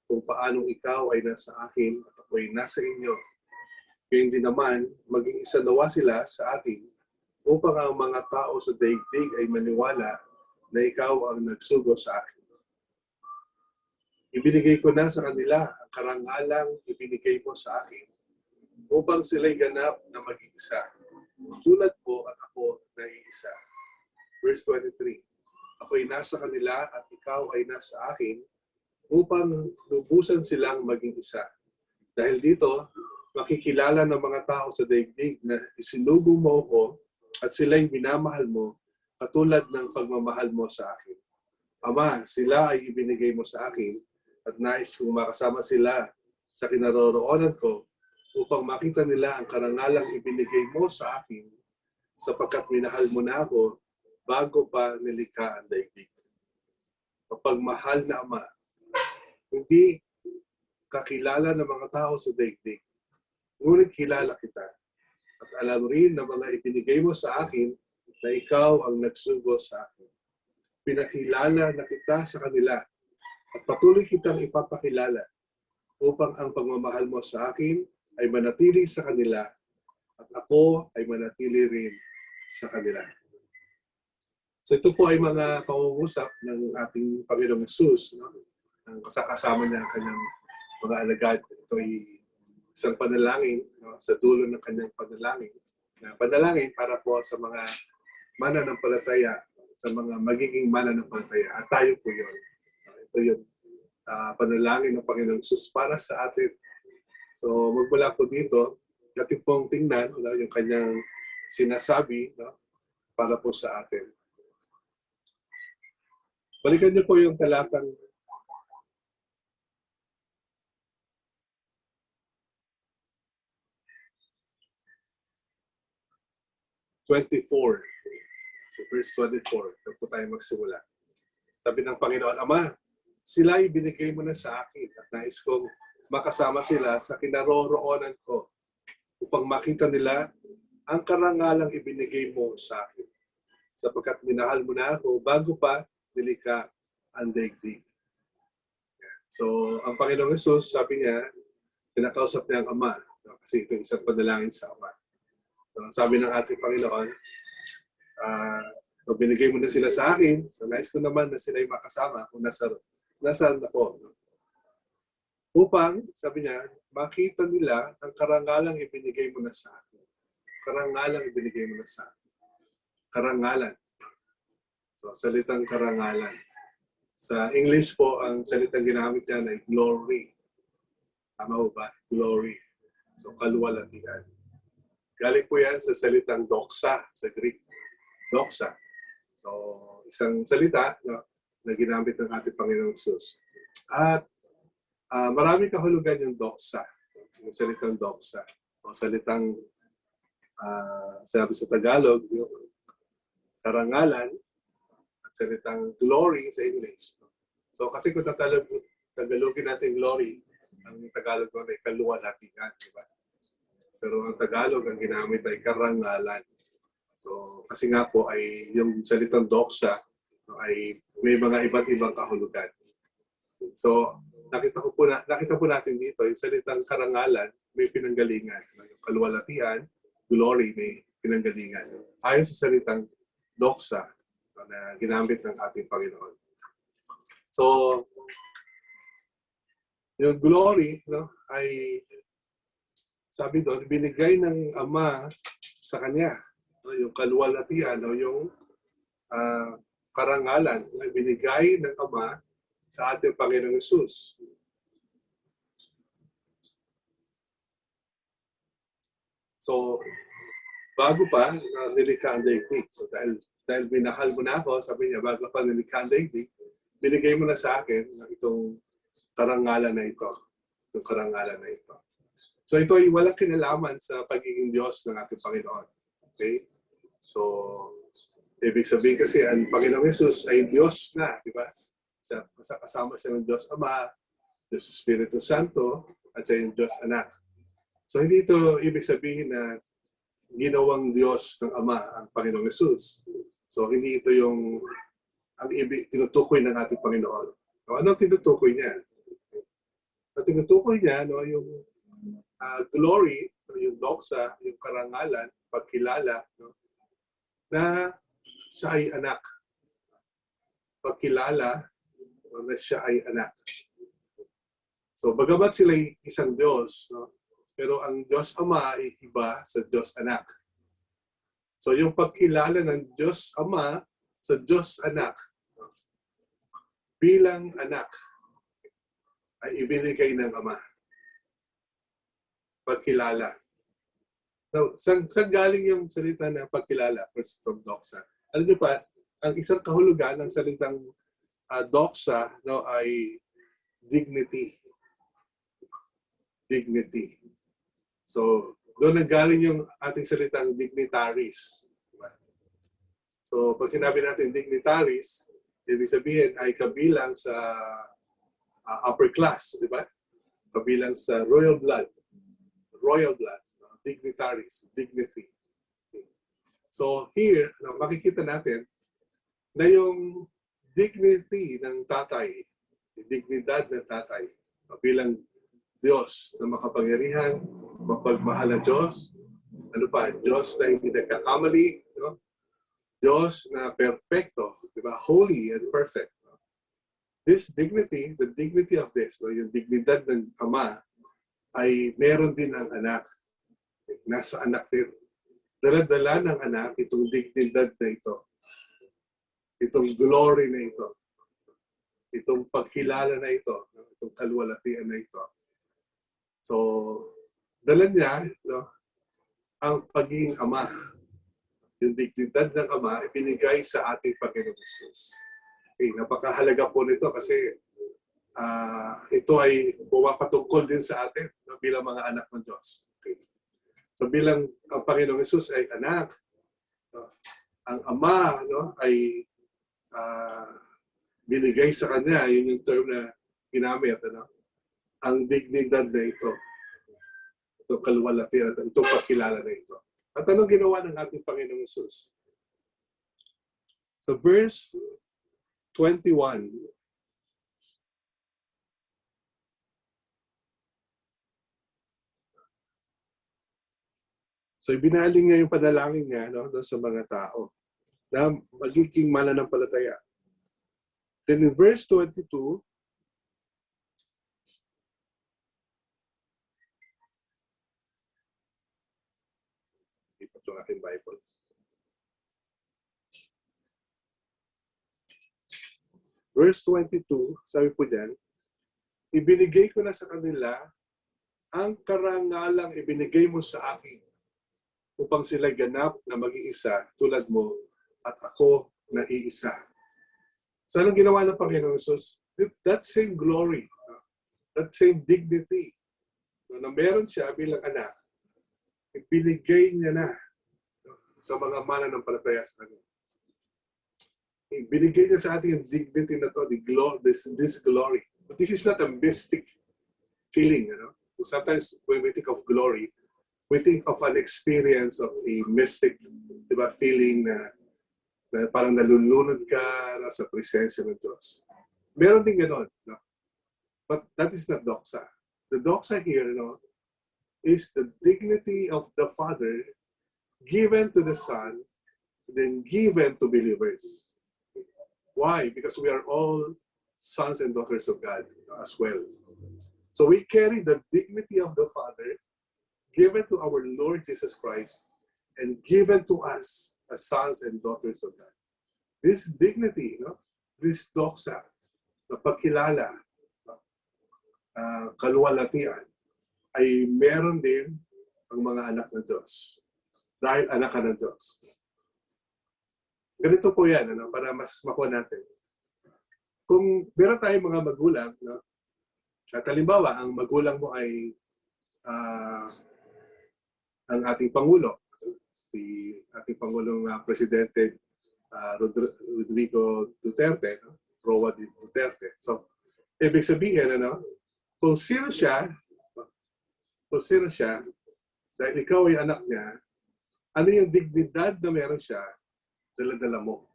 kung paanong ikaw ay nasa akin at ako ay nasa inyo. Kaya hindi naman, mag-iisa nawa sila sa atin upang ang mga tao sa daigdig ay maniwala na ikaw ang nagsugo sa akin. Ibinigay ko na sa kanila ang karangalang ibinigay mo sa akin upang sila'y ganap na mag-iisa. Tulad ko at ako na iisa. Verse 23. Ako'y nasa kanila at ikaw ay nasa akin upang lubusan silang maging isa. Dahil dito, makikilala ng mga tao sa daigdig na isinugo mo ko at sila'y minamahal mo katulad ng pagmamahal mo sa akin. Ama, sila ay ibinigay mo sa akin at nais kong makasama sila sa kinaroroonan ko upang makita nila ang karangalang ibinigay mo sa akin sapagkat minahal mo na ako bago pa nilikha ang daigdig. Kapag mahal na Ama, hindi kakilala ng mga tao sa daigdig, ngunit kilala kita. At alam rin na mga ibinigay mo sa akin na ikaw ang nagsugo sa akin. Pinakilala na kita sa kanila at patuloy kitang ipapakilala upang ang pagmamahal mo sa akin ay manatili sa kanila at ako ay manatili rin sa kanila. So ito po ay mga pangungusap ng ating Panginoong Hesus, no? Ang kasama niya ang kanyang mga alagad. Ito ay isang panalangin, no? Sa dulo ng kanyang panalangin. Panalangin para po sa mga mananampalataya, sa mga magiging mananampalataya. At tayo po yun. Ito yung panalangin ng Panginoong Hesus para sa atin. So magmula po dito, natin pong tingnan, no, yung kanyang sinasabi, no, para po sa atin. Balikan niyo po yung talatang 24. So verse 24, doon po tayo magsimula. Sabi ng Panginoon, Ama, sila ibinigay mo na sa akin at nais kong makasama sila sa kinaroroonan ko upang makita nila ang karangalang ibinigay mo sa akin. Sapagkat minahal mo na ako bago pa nilikha ang daigdig. So, ang Panginoong Hesus, sabi niya, pinakausap niya ang Ama. Kasi ito isang panalangin sa Ama. So, sabi ng ating Panginoon, binigay mo na sila sa akin, so nais ko naman na sila ay makasama kung nasaan ako. Upang, sabi niya, makita nila ang karangalang ibinigay mo na sa akin. Karangalang ibinigay mo na sa akin. Karangalan. So, salitang karangalan. Sa English po, ang salitang ginamit niya ay glory. Tama po ba? Glory. So, kaluwalhatian. Galing po yan sa salitang doxa sa Greek. Doxa. So, isang salita na ginamit ng ating Panginoong Hesus. At maraming kahulugan yung doxa. Yung salitang doxa. O salitang, sabi sa Tagalog, yung karangalan, salitang glory sa English. So kasi kung Tagalogin natin glory, ang Tagalog ko ay kaluwalhatian, di ba? Pero ang Tagalog, ang ginamit ay karangalan. So kasi nga po ay yung salitang doxa ay may mga iba't ibang kahulugan. So nakita po natin dito, yung salitang karangalan may pinanggalingan. Yung kaluwalhatian, glory, may pinanggalingan. Ayon sa salitang doxa, na ginamit ng ating Panginoon. So, yung glory, no, ay sabi doon, binigay ng Ama sa Kanya. No, yung kaluwalhatian o yung karangalan na binigay ng Ama sa ating Panginoong Hesus. So, bago pa nilikha ang daigdig. So, dahil minahal mo na ako, sabi niya, bago pa nilikha ang daigdig, binigay mo na sa akin itong karangalan na ito. Itong karangalan na ito. So ito ay walang kinalaman sa pagiging Diyos ng ating Panginoon. Okay? So, ibig sabihin kasi ang Panginoong Jesus ay Diyos na, di ba? Kasama siya ng Diyos Ama, Diyos Espiritu Santo, at siya yung Diyos Anak. So hindi ito ibig sabihin na ginawang Diyos ng Ama ang Panginoong Jesus. So hindi ito yung ang tinutukoy ng ating Panginoon. So, anong tinutukoy niya? Ang tinutukoy niya, no, yung glory, yung doxa, yung karangalan, pagkilala, no, na siya ay anak. Pagkilala na siya ay anak. So, bagamat sila ay isang Diyos, no, pero ang Diyos Ama ay iba sa Diyos Anak. So, yung pagkilala ng Diyos Ama sa Diyos Anak, no, bilang anak, ay ibinigay ng Ama. Pagkilala. So, saan galing yung salita na pagkilala? First from doxa. Alam niyo pa, ang isang kahulugan ng salitang doxa, no, ay dignity. Dignity. So, doon nanggaling yung ating salitang dignitaries. So, pag sinabi natin dignitaries, ibig sabihin ay kabilang sa upper class, di ba? Kabilang sa royal blood. Royal blood. Dignitaries. Dignity. So, here, makikita natin na yung dignity ng tatay, dignidad ng tatay, bilang Diyos na makapangyarihan, mapagmahal na Diyos, ano pa, Diyos na hindi nagkakamali, no? Diyos na perfecto, di ba? Holy and perfect. No? This dignity, the dignity of this, no? Yung dignidad ng Ama, ay meron din ang anak. Nasa anak din. Dala-dala ng anak itong dignidad na ito. Itong glory na ito. Itong pagkilala na ito. Itong kalwalatian na ito. So, dala niya, no, ang pagiging Ama. Yung dignidad ng Ama, ibinigay sa ating Panginoong Jesus. Okay, napakahalaga po nito kasi ito ay pumapatungkol din sa atin, no, bilang mga anak ng Diyos. Okay. So, bilang ang Panginoong Jesus ay anak, no, ang Ama, no, ay binigay sa Kanya, yun yung term na ginamit, ano, ang dignidad na ito. Itong kalwalatian, itong pagkilala na ito. At anong ginawa ng ating Panginoong Jesus? Sa verse 21, so ibinaling niya yung panalangin niya, no, doon sa mga tao na magiging mananampalataya. Then in verse 22, ito ang aking Bible. Verse 22, sabi po diyan, ibinigay ko na sa kanila ang karangalang ibinigay mo sa akin upang sila ganap na mag-iisa tulad mo at ako na iisa. So anong ginawa ng Panginoong Jesus? That same glory, that same dignity na meron siya bilang anak, ibinigay niya na sa mga mananampalataya sa Kanya. Ibinigay niya sa atin yung dignity na to, this glory. But this is not a mystic feeling, you know? Sometimes when we think of glory, we think of an experience of a mystic, diba, feeling na parang nalulunod ka sa presensya ng Diyos. Meron din ganon, no? But that is not doxa. The doxa here, no, is the dignity of the Father given to the Son, then given to believers. Why? Because we are all sons and daughters of God as well. So we carry the dignity of the Father given to our Lord Jesus Christ and given to us as sons and daughters of God. This dignity, no? This doxa, na pagkilala, kaluwalhatian, ay meron din ang mga anak ng Diyos. Dahil anak ka ng Diyos. Ganito po yan, ano, para mas makuha natin. kung meron tayong mga magulang, no? At halimbawa, ang magulang mo ay ang ating Pangulo, si ating Pangulong Presidente Rodrigo Duterte, no? Roa Duterte. So, ibig sabihin, ano, kung sino siya, dahil ikaw ay anak niya, ano yung dignidad na meron siya, dala-dala mo.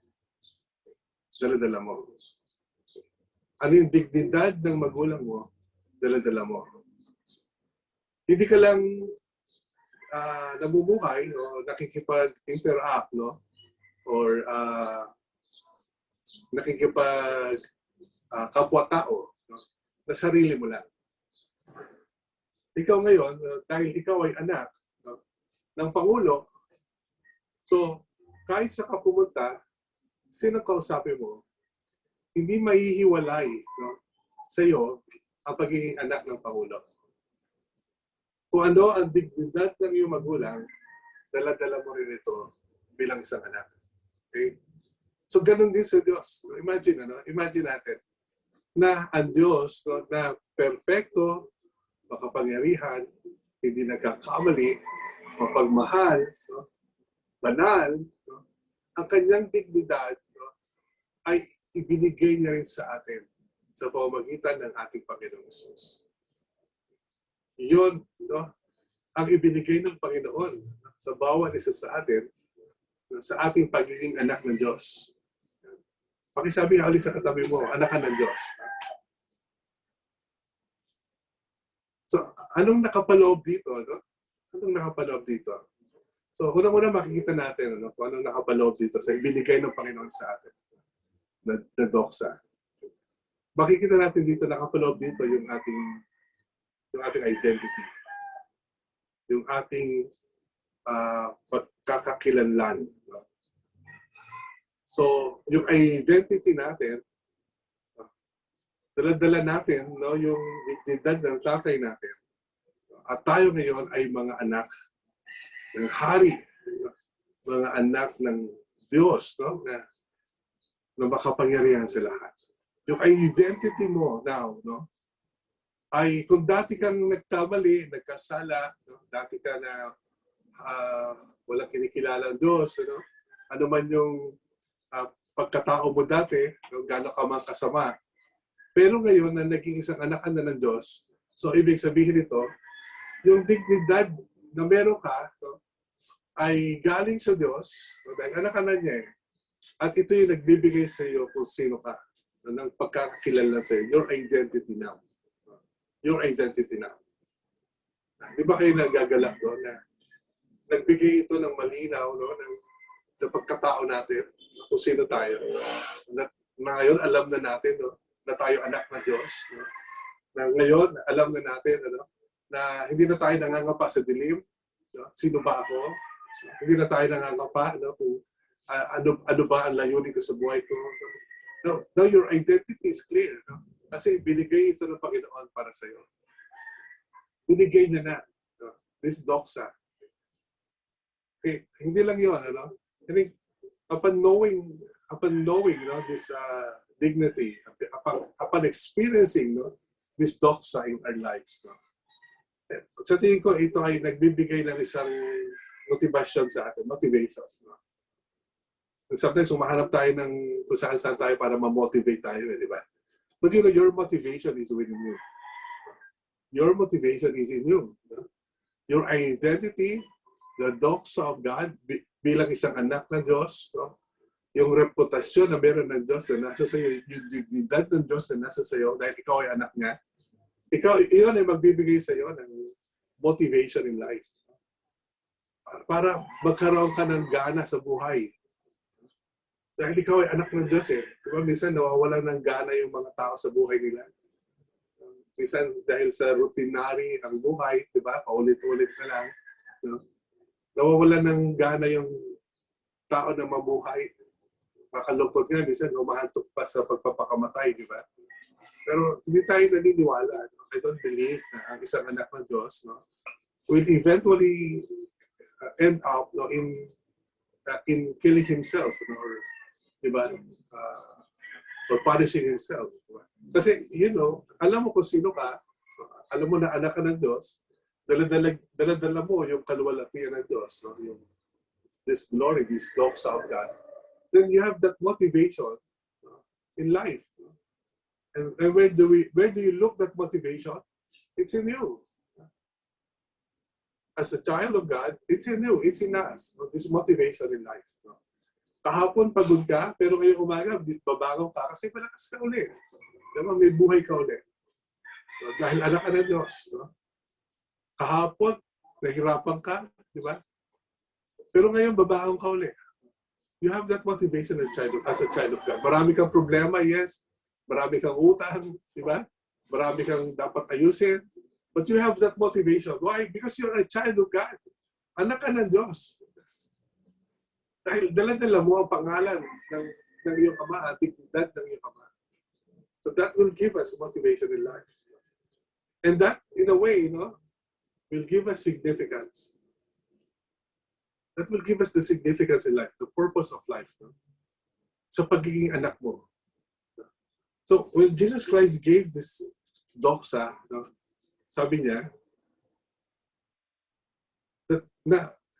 Dala-dala mo. Ano yung dignidad ng magulang mo, dala-dala mo. Hindi ka lang namumuhay o nakikipag-interact, no? Or kapwa-tao, no? Na sarili mo lang. Ikaw ngayon, dahil ikaw ay anak, no, ng Pangulo, so kahit sa ka pumunta, sino kausapin mo, hindi mahihiwalay, no, sa iyo ang pagiging anak ng Pangulo. Kung ano ang dignidad ng iyong magulang, dala-dala mo rin ito bilang isang anak. Okay? So ganun din sa Diyos. Imagine, imagine natin na ang Diyos, no, na perfecto, makapangyarihan, hindi nagkakamali, mapagmahal, no, banal, no, ang kanyang dignidad, no, ay ibinigay niya rin sa atin sa pamamagitan ng ating Panginoong Hesus. Yun, no, ang ibinigay ng Panginoon sa bawat isa sa atin, no, sa ating pagiging anak ng Diyos. Pakisabi nga ulit sa katabi mo, anak ka ng Diyos. So, anong nakapaloob dito? No? Anong nakapaloob dito? So, unang-una makikita natin, ano, kung anong nakapaloob dito sa ibinigay ng Panginoon sa atin na doksa. Makikita natin dito, nakapaloob dito yung ating identity. Yung ating pagkakakilanlan. No? So, yung identity natin, dala-dala natin, no, yung dignidad ng tatay natin. At tayo ngayon ay mga anak ng hari, mga anak ng Diyos, no, na makapangyarihan sa lahat. Yung identity mo now, no, ay kung dati kang nagkamali, nagkasala, no, dati ka na walang kinikilala ang Diyos, ano man yung pagkatao mo dati, no, gano'n ka man kasama. Pero ngayon na naging isang anak ka na ng Diyos, so ibig sabihin nito, yung dignidad na meron ka, no, ay galing sa Diyos, no, dahil anak ka na niya eh. At ito yung nagbibigay sa iyo kung sino ka, no, ng pagkakakilanlan sa iyo, your identity now. Your identity now. Di ba kayo nagagalak doon na nagbigay ito ng malinaw, no, ng pagkatao natin, kung sino tayo. Na ngayon, alam na natin, no, na tayo anak ng Diyos. No? Na ngayon, alam na natin, ano, na hindi na tayo nangangapa sa dilim. No? Sino ba ako? Hindi na tayo nangangapa, no, kung ano ba ang layunin ko sa buhay ko. No, now your identity is clear. No? Kasi binigay ito ng Panginoon para sa iyo. Binigay niya na. No? This doxa. Okay, hindi lang yun. Ano? I think, upon knowing, no, this dignity, upon experiencing, no, this doxa in our lives. No? Sa tingin ko, ito ay nagbibigay ng isang motivation sa atin. Motivation. No? Sometimes, umahanap tayo ng kung saan tayo para ma-motivate tayo. Di ba? But you know, your motivation is within you. Your motivation is in you. No? Your identity, the doxa of God, bilang isang anak ng Diyos, no? Yung reputasyon na meron ng Diyos na nasa sa'yo, yung dignidad ng Diyos na nasa sa'yo, dahil ikaw ay anak niya, iyon ay magbibigay sa'yo ng motivation in life. Para magkaroon ka ng gana sa buhay. Dahil ikaw ay anak ng Diyos eh. Diba, minsan nawawalan ng gana yung mga tao sa buhay nila. Minsan dahil sa routinary ang buhay, diba, paulit-ulit na lang. No? Nawawalan ng gana yung tao na mabuhay. Makalungkot nga, minsan umahantok pa sa pagpapakamatay, di ba? Pero hindi tayo naniniwala. No? I don't believe na ang isang anak ng Diyos, no, will eventually end up, no, in killing himself, no, or, di ba? or punishing himself. Diba? Kasi, alam mo kung sino ka, alam mo na anak ka ng Diyos, dala-dala mo yung kaluwalhatian ng Diyos, no? Yung this glory, this doxa of God, then you have that motivation in life. And where do you look that motivation? It's in you. As a child of God, it's in you, it's in us. No? This motivation in life. No? Kahapon pagod ka, pero ngayong umaga, babangon ka kasi malakas ka uli. Diba? May buhay ka uli. No? Dahil anak ka ng Diyos. No? Kahapon, nahirapan ka, di ba? Pero ngayon, babangon ka uli. You have that motivation as a child of God. Marami kang problema, yes. Marami kang utang, di ba? Marami kang dapat ayusin. But you have that motivation. Why? Because you're a child of God. Anak ka ng Diyos. Dahil dala-dala mo ang pangalan ng iyong ama, at dignidad ng iyong ama. So that will give us motivation in life. And that, in a way, will give us significance. That will give us the significance in life, the purpose of life. No? Sa pagiging anak mo. So, when Jesus Christ gave this doxa, sabi niya,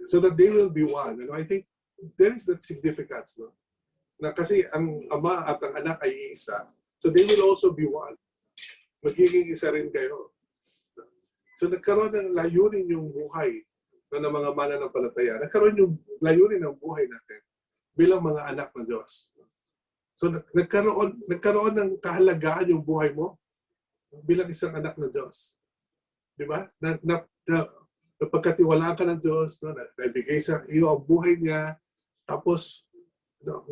so that they will be one. I think there is that significance. No? Na kasi ang ama at ang anak ay isa. So, they will also be one. Magiging isa rin kayo. So, nagkaroon ng layunin yung buhay ng mga mananampalataya. Nagkaroon yung layunin ng buhay natin bilang mga anak ng Diyos. So, nagkaroon ng kahalagaan yung buhay mo bilang isang anak ng Diyos. Di ba? Napagkatiwalaan ka ng Diyos, nabigay sa iyo ang buhay niya, tapos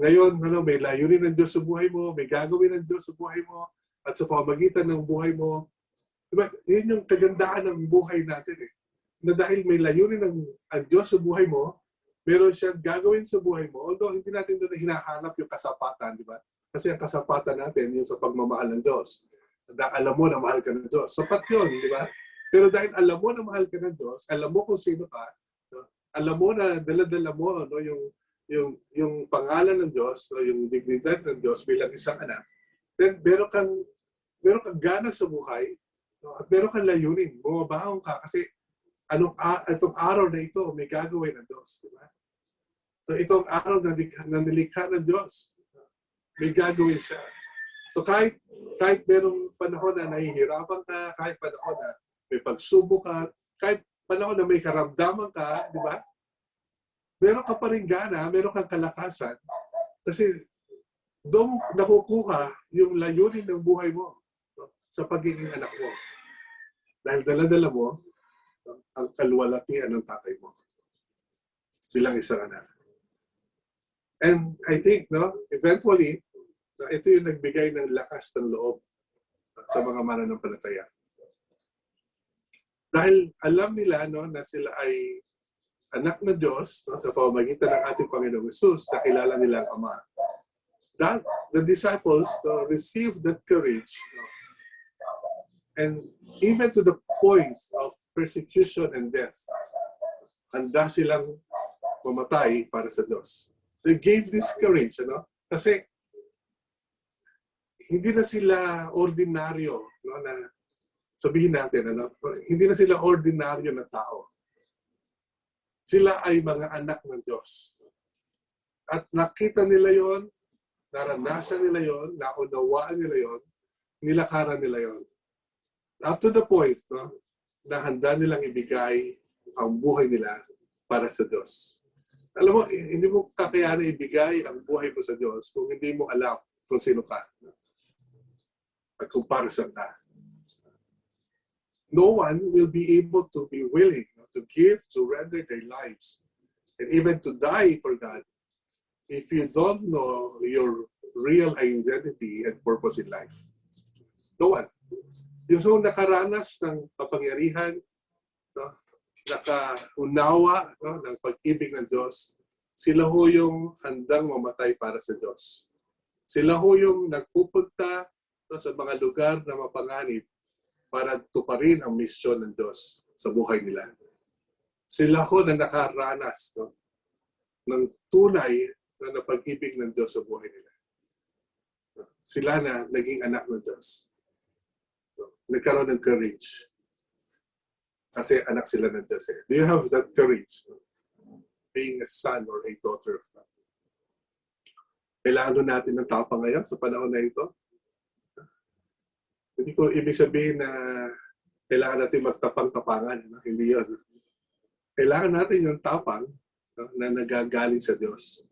ngayon may layunin ng Diyos sa buhay mo, may gagawin ng Diyos sa buhay mo, at sa pamamagitan ng buhay mo. Diba? Yun yung kagandaan ng buhay natin eh. Na dahil may layunin ng ang Diyos sa buhay mo, meron siyang gagawin sa buhay mo, although hindi natin doon hinahanap yung kasapatan, di ba? Kasi ang kasapatan natin yung sa pagmamahal ng Diyos. Alam mo na mahal ka ng Diyos. Sapat yun, di ba? Pero dahil alam mo na mahal ka ng Diyos, alam mo kung sino ka, alam mo na dala-dala mo yung pangalan ng Diyos, yung dignidad ng Diyos bilang isang anak, then meron kang gana sa buhay, at meron kang layunin, bumabangon ka kasi itong araw na ito may gagawin ng Diyos, di ba? So itong araw na nilikha ng Diyos, may gagawin siya. So kahit merong panahon na nahihirapan ka, kahit panahon na may pagsubok ka, kahit panahon na may karamdaman ka, di ba? Meron ka pa rin gana, meron kang kalakasan. Kasi doon nakukuha yung layunin ng buhay mo sa pagiging anak mo. Dahil dala-dala mo ang kaluwalhatian ng tatay mo bilang isang anak. And I think, eventually, ito yung nagbigay ng lakas ng loob sa mga mananampalataya. Dahil alam nila na sila ay anak ng Diyos sa pamamagitan ng ating Panginoong Hesus, nakilala nila ang Ama. That the disciples received that courage, and even to the point of persecution and death, handa silang mamatay para sa Diyos. They gave this courage, kasi hindi na sila ordinaryo, na sabihin natin, hindi na sila ordinaryo na tao. Sila ay mga anak ng Diyos. At nakita nila yon, naranasan nila yon, naunawaan nila yon, nilakaran nila yon. Up to the point, na handa nilang ibigay ang buhay nila para sa Diyos. Alam mo, hindi mo kakayanan ibigay ang buhay mo sa Diyos kung hindi mo alam kung sino ka at kung para saan ka. No one will be able to be willing to give, to render their lives, and even to die for God if you don't know your real identity and purpose in life. No one. Yung nakaranas ng kapangyarihan, nakaunawa ng pag-ibig ng Diyos, sila ho yung handang mamatay para sa Diyos. Sila ho yung nagpupunta sa mga lugar na mapanganib para tuparin ang misyon ng Diyos sa buhay nila. Sila ho na nakaranas ng tunay na pag-ibig ng Diyos sa buhay nila. sila na naging anak ng Diyos. Nagkaroon ng courage. Kasi anak sila ng Diyos. Do you have that courage? Being a son or a daughter of God. Kailangan natin ng tapang ngayon sa panahon na ito. Hindi ko ibig sabihin na kailangan natin magtapang-tapangan. Hindi yun. Kailangan natin yung tapang na nagagaling sa Diyos.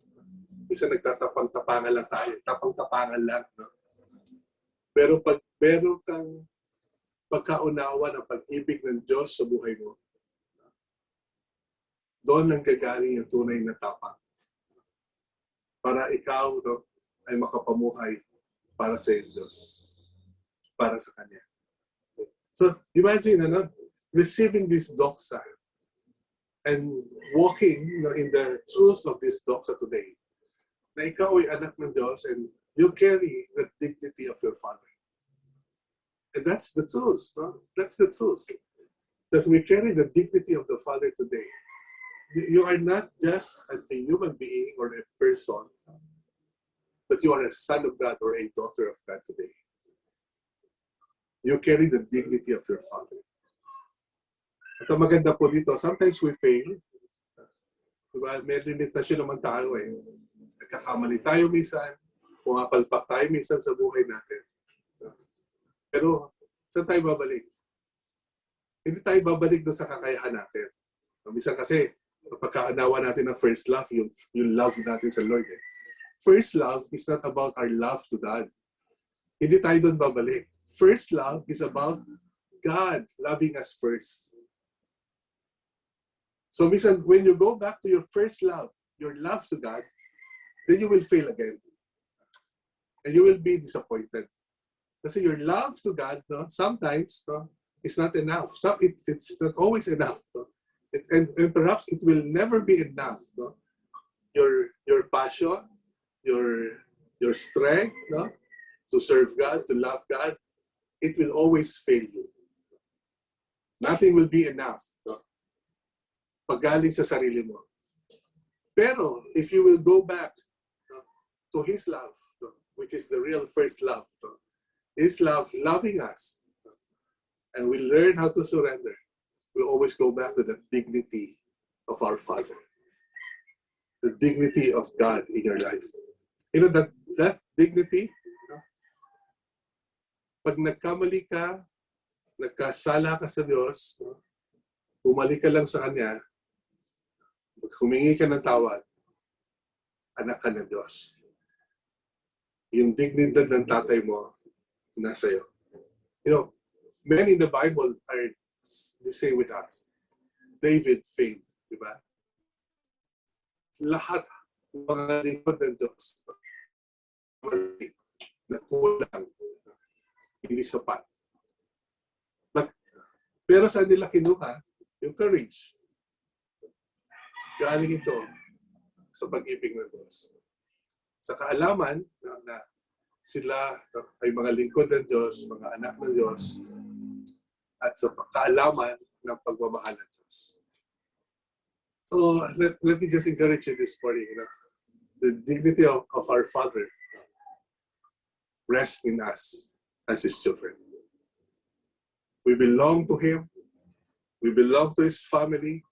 Isa nagtatapang-tapangan lang tayo. Tapang-tapangan lang. No? Pero pag meron kang pagkaunawa ng pag-ibig ng Diyos sa buhay mo, doon nang gagaling yung tunay na tapang. Para ikaw ay makapamuhay para sa Diyos. Para sa Kanya. So, imagine, receiving this doxa and walking in the truth of this doxa today, na ikaw ay anak ng Diyos and you carry the dignity of your Father. And that's the truth. No? That's the truth. That we carry the dignity of the Father today. You are not just a human being or a person, but you are a son of God or a daughter of God today. You carry the dignity of your Father. At ang maganda po dito, sometimes we fail. Diba? May limitasyon naman tayo eh. Nagkakamali tayo minsan, pumapalpak tayo minsan sa buhay natin. Pero, saan tayo babalik? Hindi tayo babalik doon sa kakayahan natin. Minsan kasi, pagkaunawa natin ng first love, yung love natin sa Lord. Eh. First love is not about our love to God. Hindi tayo doon babalik. First love is about God loving us first. So minsan, when you go back to your first love, your love to God, then you will fail again. And you will be disappointed. Kasi your love to God, sometimes, is not enough. It's not always enough. And perhaps it will never be enough. Your passion, your strength, to serve God, to love God, it will always fail you. Nothing will be enough. Paggaling sa sarili mo. Pero, if you will go back to His love, which is the real first love, His love loving us, and we learn how to surrender, we always go back to the dignity of our Father. The dignity of God in your life. You know, that dignity, pag nagkamali ka, nagkasala ka sa Diyos, bumalik ka lang sa Kanya, humingi ka ng tawad, anak ka ng Diyos. Yung dignidad ng tatay mo, nasa iyo. You know, men in the Bible are the same with us. David failed, di ba? Lahat mga lingkod ng Diyos na kulang, hindi sapat. Pero saan nila kinuha yung courage? Galing ito sa pag-ibig ng Diyos. Sa kaalaman na sila ay mga lingkod ng Diyos, mga anak ng Diyos, at sa kaalaman ng pagmamahal ng Diyos. So, let me just encourage you this morning. The dignity of our Father rests in us as His children. We belong to Him. We belong to His family.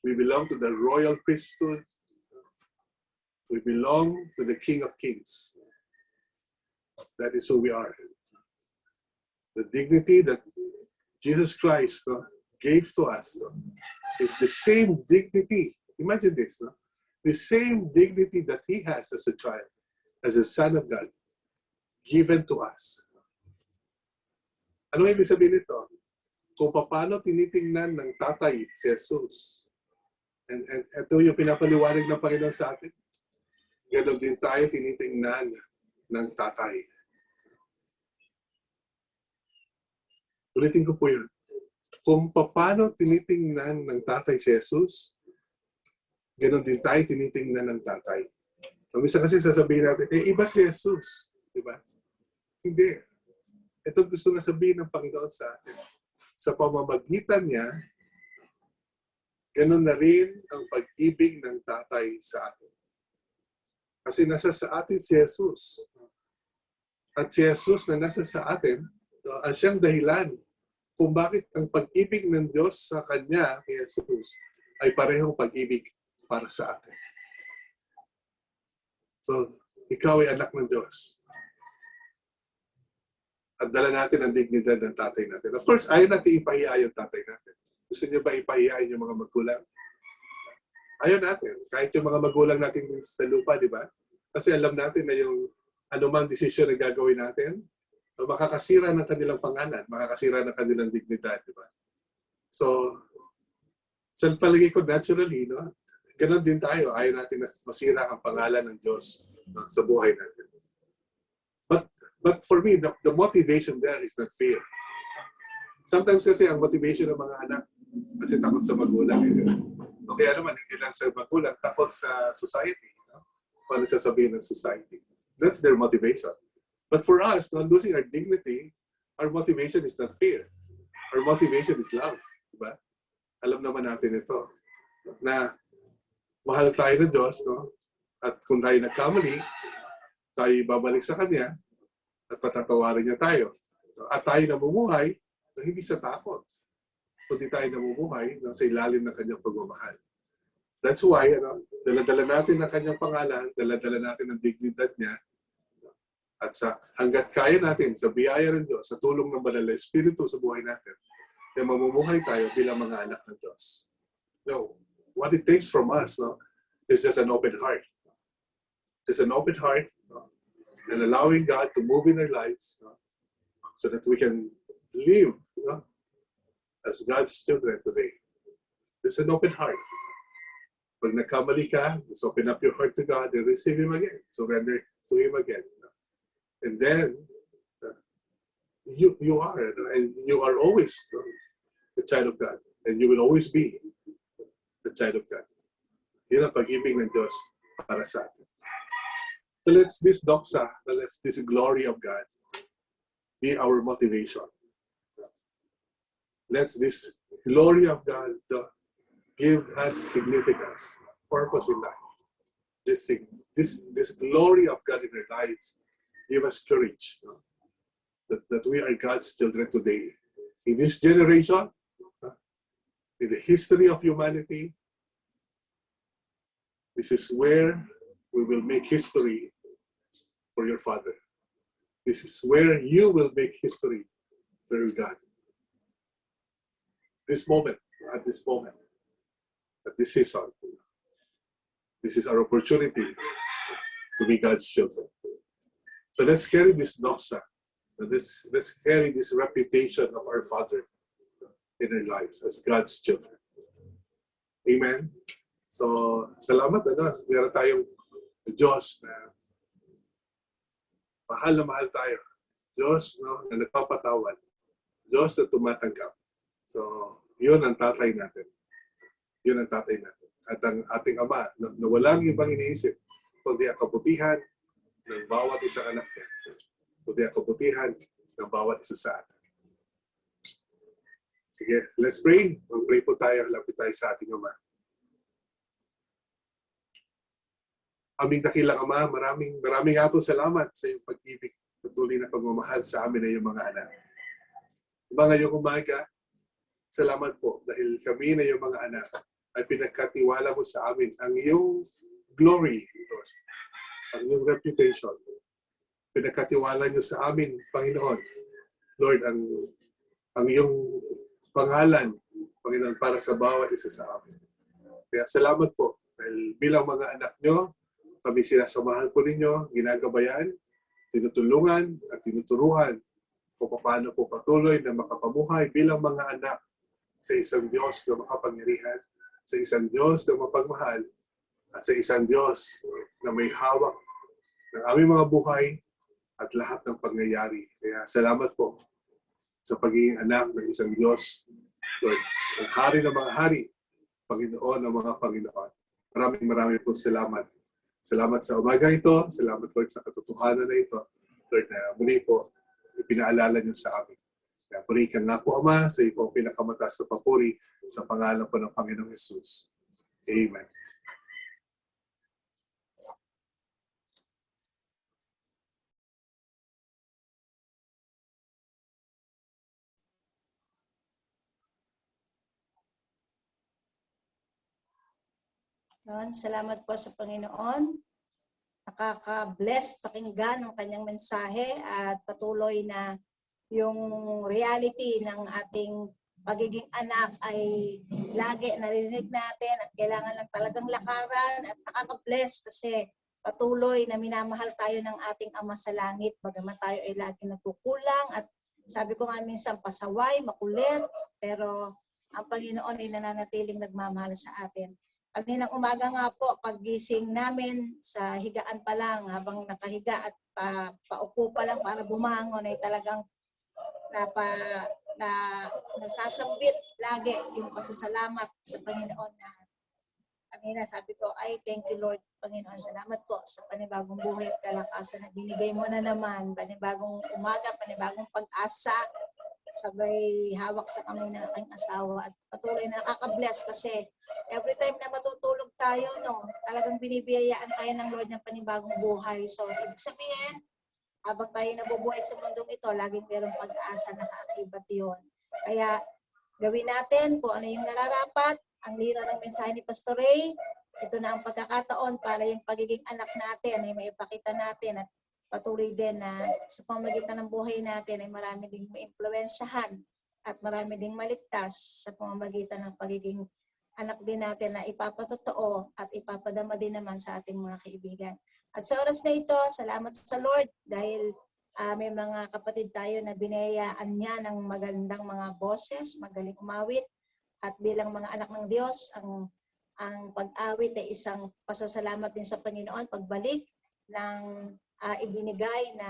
We belong to the royal priesthood. We belong to the King of Kings. That is who we are. The dignity that Jesus Christ gave to us is the same dignity. Imagine this. The same dignity that He has as a child, as a Son of God, given to us. Ano ibig sabihin nito? Kung paano tinitingnan ng tatay si Jesus. And ito yung pinapaliwanag ng Panginoon sa atin. Ganon din tayo tinitingnan ng tatay. Ulitin ko po yun. Kung paano tinitingnan ng tatay si Jesus, ganon din tayo tinitingnan ng tatay. Minsan kasi sasabihin natin, iba si Jesus. Diba? Hindi. Ito gusto nga sabihin ng Panginoon sa atin. Sa pamamagitan niya, ganun na rin ang pag-ibig ng tatay sa atin. Kasi nasa sa atin si Jesus. At si Jesus na nasa sa atin, siyang dahilan kung bakit ang pag-ibig ng Diyos sa Kanya, kay Jesus, ay parehong pag-ibig para sa atin. So, ikaw ay anak ng Diyos. At dala natin ang dignidad ng tatay natin. Of course, ayaw natin ipahiya yung tatay natin. Gusto niyo ba ipahiyain yung mga magulang? Ayaw natin. Kahit yung mga magulang natin sa lupa, di ba? Kasi alam natin na yung anumang desisyon na gagawin natin, makakasira ng kanilang pangalan, makakasira ng kanilang dignidad, di ba? So, sa palagay ko, naturally, no? Ganon din tayo. Ayaw natin na masira ang pangalan ng Diyos, no, sa buhay natin. But for me, the motivation there is not fear. Sometimes kasi ang motivation ng mga anak, kasi takot sa magulang. O kaya naman, hindi lang sa magulang, takot sa society. No? Paano sasabihin ng society? That's their motivation. But for us, no, losing our dignity, our motivation is not fear. Our motivation is love. Diba? Alam naman natin ito. Na mahal tayo ng Diyos, no? At kung tayo nagkamali, tayo babalik sa Kanya at patatawarin niya tayo. At tayo namumuhay na hindi sa takot, kundi tayo namumuhay na sa ilalim ng Kanyang pagmamahal. That's why, dala-dala natin ang Kanyang pangalan, dala-dala natin ang dignidad niya, at sa hanggat kaya natin, sa biyaya ng Diyos, sa tulong ng Banal na Espiritu sa buhay natin, na mamumuhay tayo bilang mga anak ng Diyos. No, what it takes from us, no, is just an open heart. Just an open heart, no, and allowing God to move in our lives, no, so that we can live, no, as God's children today. Just an open heart. Pag nagkamali ka, just open up your heart to God and receive Him again. Surrender to Him again. No? And then, you are, and you are always, no, the child of God. And you will always be the child of God. Yun ang pag-ibig ng Diyos para sa atin. So let's this doxa, let's this glory of God be our motivation. Let's this glory of God give us significance, purpose in life. This glory of God in our lives give us courage, no? that we are God's children today. In this generation, in the history of humanity, this is where we will make history for your Father. This is where you will make history for your God. This moment, at this season, this is our opportunity to be God's children. So let's carry this doxa. Let's carry this reputation of our Father in our lives as God's children. Amen? So, salamat. Meron tayong Diyos na mahal tayo. Diyos, no, na nagpapatawad. Diyos na tumatanggap. So, yun ang tatay natin. Yun ang tatay natin. At ang ating Ama, na walang ibang iniisip, kundi ang kabutihan ng bawat isang anak niya. Kundi ang kabutihan ng bawat isa sa atin. Sige, let's pray. Mag-pray po tayo. Lapit tayo sa ating Ama. Aming dakilang Ama, maraming nga po salamat sa iyong pag-ibig, patuloy na pagmamahal sa amin na iyong mga anak. Ngayong umaga, salamat po dahil kami na iyong mga anak ay pinagkatiwala mo sa amin ang iyong glory, Lord, ang iyong reputation. Pinagkatiwala niyo sa amin, Panginoon, Lord, ang iyong pangalan, Panginoon, para sa bawat isa sa amin. Kaya salamat po dahil bilang mga anak niyo, kami sinasamahan po ninyo, ginagabayan, tinutulungan at tinuturuan kung paano po patuloy na makapamuhay bilang mga anak sa isang Diyos na makapangyarihan, sa isang Diyos na mapagmahal, at sa isang Diyos na may hawak ng aming mga buhay at lahat ng pangyayari. Kaya salamat po sa pagiging anak ng isang Diyos, Lord, ang hari ng mga hari, Panginoon ng mga Panginoon. Maraming po salamat. Salamat sa umaga ito. Salamat, Lord, sa katotohanan na ito. Lord, na muli po, ipinaalala niyo sa amin. Kaya purihin nga po, Ama, sa iyong pinakamataas na papuri sa pangalan po ng Panginoong Jesus. Amen. Noon, salamat po sa Panginoon. Nakaka-bless pakinggan ang kanyang mensahe at patuloy na yung reality ng ating pagiging anak ay lagi narinig natin at kailangan lang talagang lakaran at nakaka-bless kasi patuloy na minamahal tayo ng ating Ama sa Langit bagamat tayo ay lagi nagkukulang at sabi ko nga minsan pasaway, makulit, pero ang Panginoon ay nananatiling nagmamahal sa atin. Kaninang umaga nga po, paggising namin sa higaan pa lang, habang nakahiga at paupo pa lang para bumangon ay talagang nasasambit lagi yung pasasalamat sa Panginoon na kanina sabi ko, ay thank you Lord, Panginoon, salamat po sa panibagong buhay at kalakasan na binigay mo na naman, panibagong umaga, panibagong pag-asa, sabay hawak sa kamay ng aking asawa at patuloy na nakaka-bless kasi every time na matutulog tayo, no, talagang binibiyayaan tayo ng Lord ng panibagong buhay. So, ibig sabihin, habang tayo nabubuhay sa mundong ito, laging mayroong pag-asa na kaakibat yun. Kaya, gawin natin kung ano yung nararapat, ang lino ng mensahe ni Pastor Ray, ito na ang pagkakataon para yung pagiging anak natin ay maipakita natin at patuloy din na sa pamamagitan ng buhay natin ay marami ding maimpluwensyahan at marami ding maligtas sa pamamagitan ng pagiging anak din natin na ipapatotoo at ipapadama din naman sa ating mga kaibigan. At sa oras na ito, salamat sa Lord dahil may mga kapatid tayo na binayaan niya ng magandang mga boses, magaling umawit, at bilang mga anak ng Diyos, ang pag-awit ay isang pasasalamat din sa Panginoon, pagbalik ng ibinigay na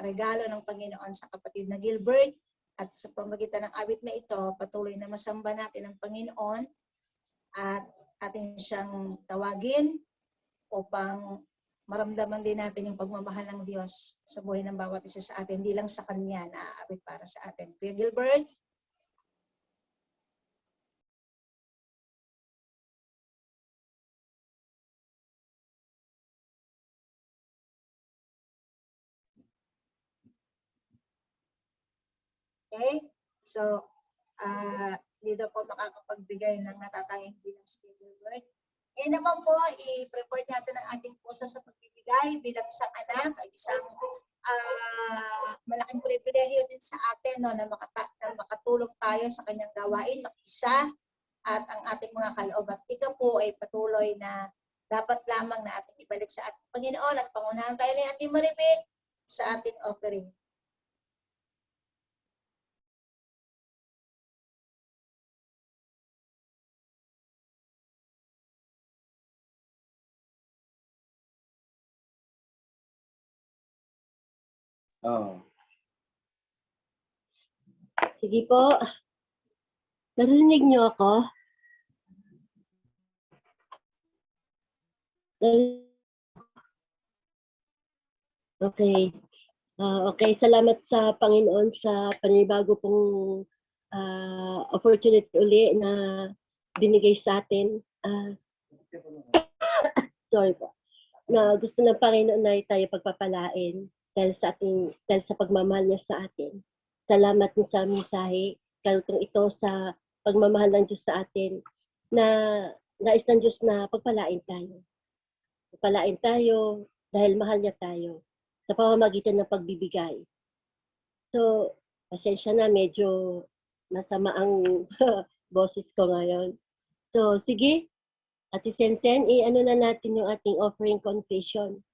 regalo ng Panginoon sa kapatid na Gilbert. At sa pamagitan ng awit na ito, patuloy na masamba natin ang Panginoon at ating siyang tawagin upang maramdaman din natin yung pagmamahal ng Diyos sa buhay ng bawat isa sa atin, hindi lang sa Kanya na aawit para sa atin. Kuya Gilbert? Okay? So, dito po makakapagbigay ng natatanging bilang schedule word. Ngayon naman po, i-prepare natin ang ating puso sa pagbibigay bilang isang anak, ay isang malaking pribilehyo din sa atin no, na makatulong tayo sa kanyang gawain, makisa at ang ating mga kaloob. At ito po ay patuloy na dapat lamang na ating ibalik sa ating Panginoon at pangunahan tayo ni Auntie Maribik sa ating offering. Oh. Sige po. Narinig niyo ako? Okay. Okay, salamat sa Panginoon sa panibago pong opportunity uli na binigay sa atin. Sorry po. Na gusto ng Panginoon na tayo pagpapalain dahil sa pagmamahal niya sa atin. Salamat din sa mensahe, kalutong ito sa pagmamahal ng Diyos sa atin na nais ng Diyos na pagpalain tayo. Pagpalain tayo dahil mahal niya tayo sa pamamagitan ng pagbibigay. So, pasensya na, medyo masama ang boses ko ngayon. So, sige, Ate Sensen, ano na natin yung ating offering confession.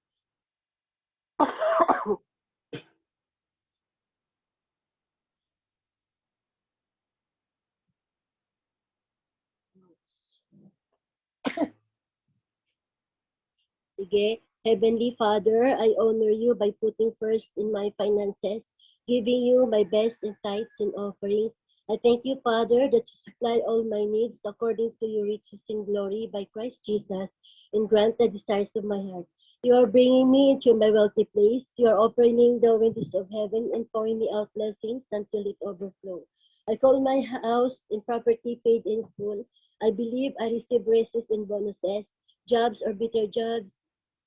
Sige. Heavenly Father, I honor you by putting first in my finances, giving you my best in tithes and offerings. I thank you, Father, that you supply all my needs according to your riches in glory by Christ Jesus, and grant the desires of my heart. You are bringing me into my wealthy place. You are opening the windows of heaven and pouring me out blessings until it overflows. I call my house and property paid in full. I believe I receive raises and bonuses, jobs or better jobs,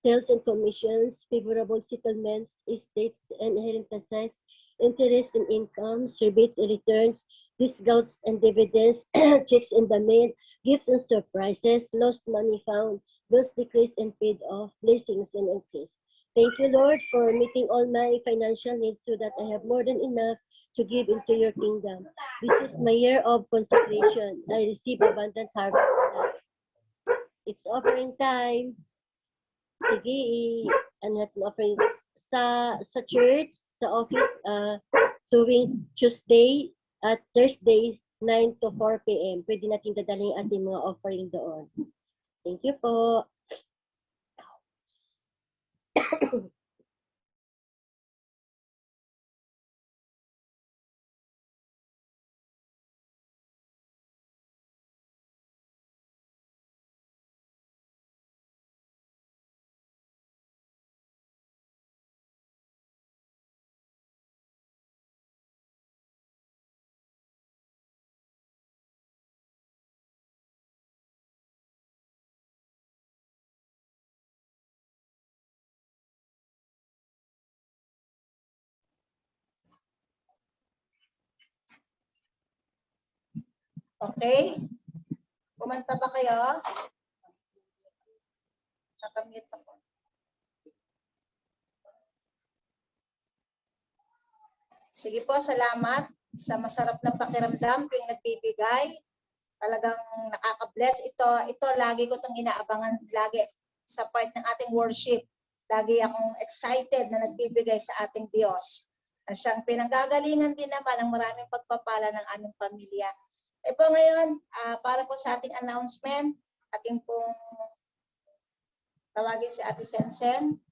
sales and commissions, favorable settlements, estates and inheritances, interest and income, rebates and returns, discounts and dividends, checks in the mail, gifts and surprises, lost money found, bills decrease and paid off, blessings and increase. Thank you, Lord, for meeting all my financial needs so that I have more than enough to give into your kingdom. This is my year of consecration. I receive abundant harvest now. It's offering time. Sige, ano natin offering sa church, sa office, tuwing Tuesday at Thursday, 9 to 4 p.m. Pwede natin dadalhin ang ating mga offering doon. Thank you po. Okay? Kumanta ba kayo? Nakamute ako. Sige po, salamat sa masarap na pakiramdam tuwing nagbibigay. Talagang nakaka-bless ito. Ito, lagi ko itong inaabangan lagi sa part ng ating worship. Lagi akong excited na nagbibigay sa ating Diyos. Na siyang pinanggagalingan din naman ang maraming pagpapala ng aming pamilya. E po ngayon, para po sa ating announcement, ating pong tawagin si Ate Sensen.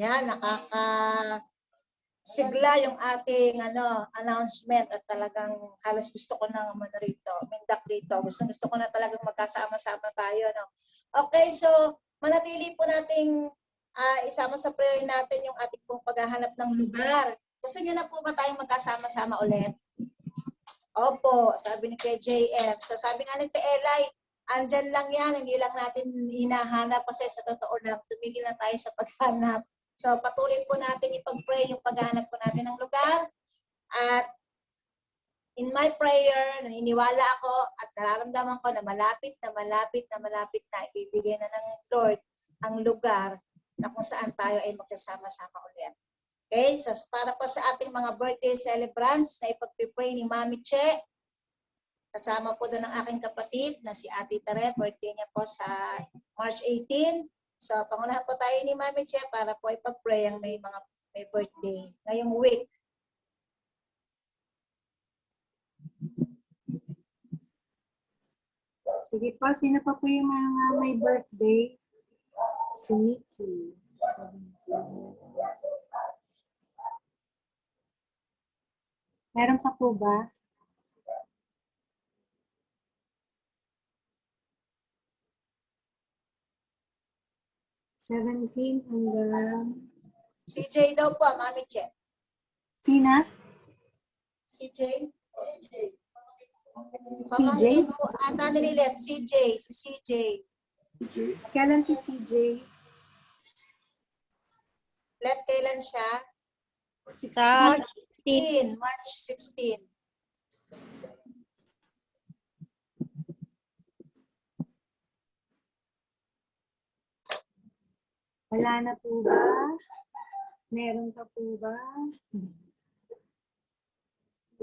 Yan, nakakasigla yung ating announcement at talagang halos gusto ko nang mindak dito. Gusto ko na talagang magkasama-sama tayo. No? Okay, so manatili po nating isama sa prayer natin yung ating pong paghahanap ng lugar. Gusto niyo na po ba tayong magkasama-sama ulit? Opo, sabi ni KJM. So sabi nga ni Elay, andyan lang yan, hindi lang natin hinahanap kasi sa totoo lang, tumigil na tayo sa paghanap. So patuloy po natin ipag-pray yung paghahanap po natin ng lugar. At in my prayer, naniniwala ako at nararamdaman ko na malapit na ibibigay na ng Lord ang lugar na kung saan tayo ay magkasama-sama ulit. Okay, so para po sa ating mga birthday celebrants na ipag-pray ni Mami Che, kasama po doon ang aking kapatid na si Ate Tere, birthday niya po sa March 18. So, pangunahan po tayo ni Mami Che para po ipag-pray ang may birthday ngayong week. Sige po, sino pa po yung mga may birthday? Si Nikki. 17. Meron pa po ba? hanggang... CJ daw po, Mami Che. Sina? CJ? Pamangkin po ata ni Lilet, CJ, si CJ. CJ? Kailan si CJ? Let kailan siya? 16. March 16. March 16. Wala na po ba? Meron pa po ba? Si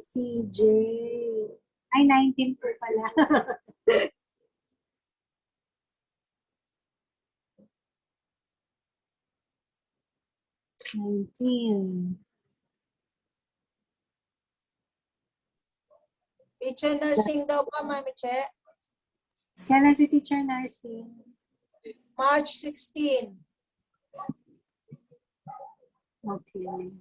CJ. Ay, 19 po pala. Teacher nursing daw po, Mami Che. Kailan si Teacher Nursing? March 16. Okay.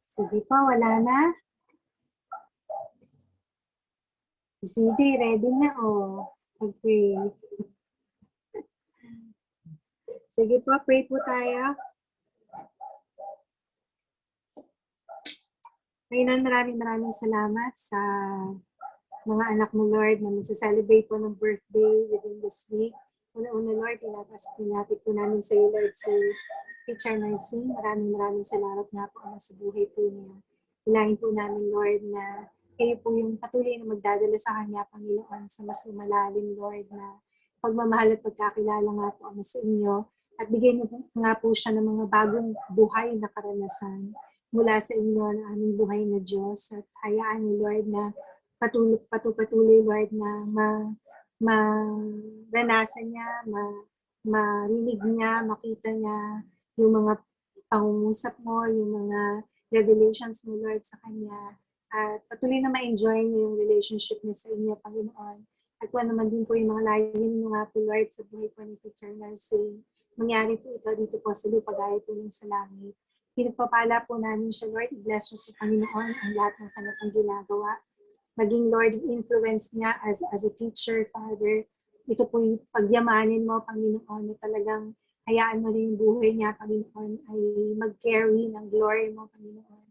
Sige pa, wala na. Si CJ, ready na oh. Okay. Sige po, pray po tayo. Ngayon, maraming salamat sa mga anak mo, Lord, na magsa-celebrate po ng birthday within this week. Una-una, Lord, pinapit po namin sa iyo, Lord, si Teacher Nursing. Maraming salamat nga po sa buhay po niya. Hilahin po namin, Lord, na kayo po yung patuloy na magdadala sa kanya, Panginoon, sa mas lumalalim, Lord, na pagmamahal at pagkakilala nga po sa inyo. At bigyan niyo po, nga po siya ng mga bagong buhay na karanasan mula sa inyo na aming buhay na Diyos. At hayaan niyo, Lord, na patuloy, Lord, na maranasan niya, marinig niya, makita niya yung mga pangungusap mo, yung mga revelations mo, Lord, sa kanya. At patuloy na ma-enjoy niyo yung relationship niya sa inyo, Panginoon. At kung naman din po yung mga layunin mo nga po, Lord, sa buhay po ni Teacher Nursing, mangyari po ito dito po sa lupa, gaya po ng sa langit. Pinagpapala po namin siya, Lord. I-bless mo po, Panginoon, ang lahat ng kanyang ginagawa. Maging, Lord, influence niya as a teacher, Father. Ito po yung pagyamanin mo, Panginoon, na talagang hayaan mo na yung buhay niya, Panginoon, ay mag-carry ng glory mo, Panginoon.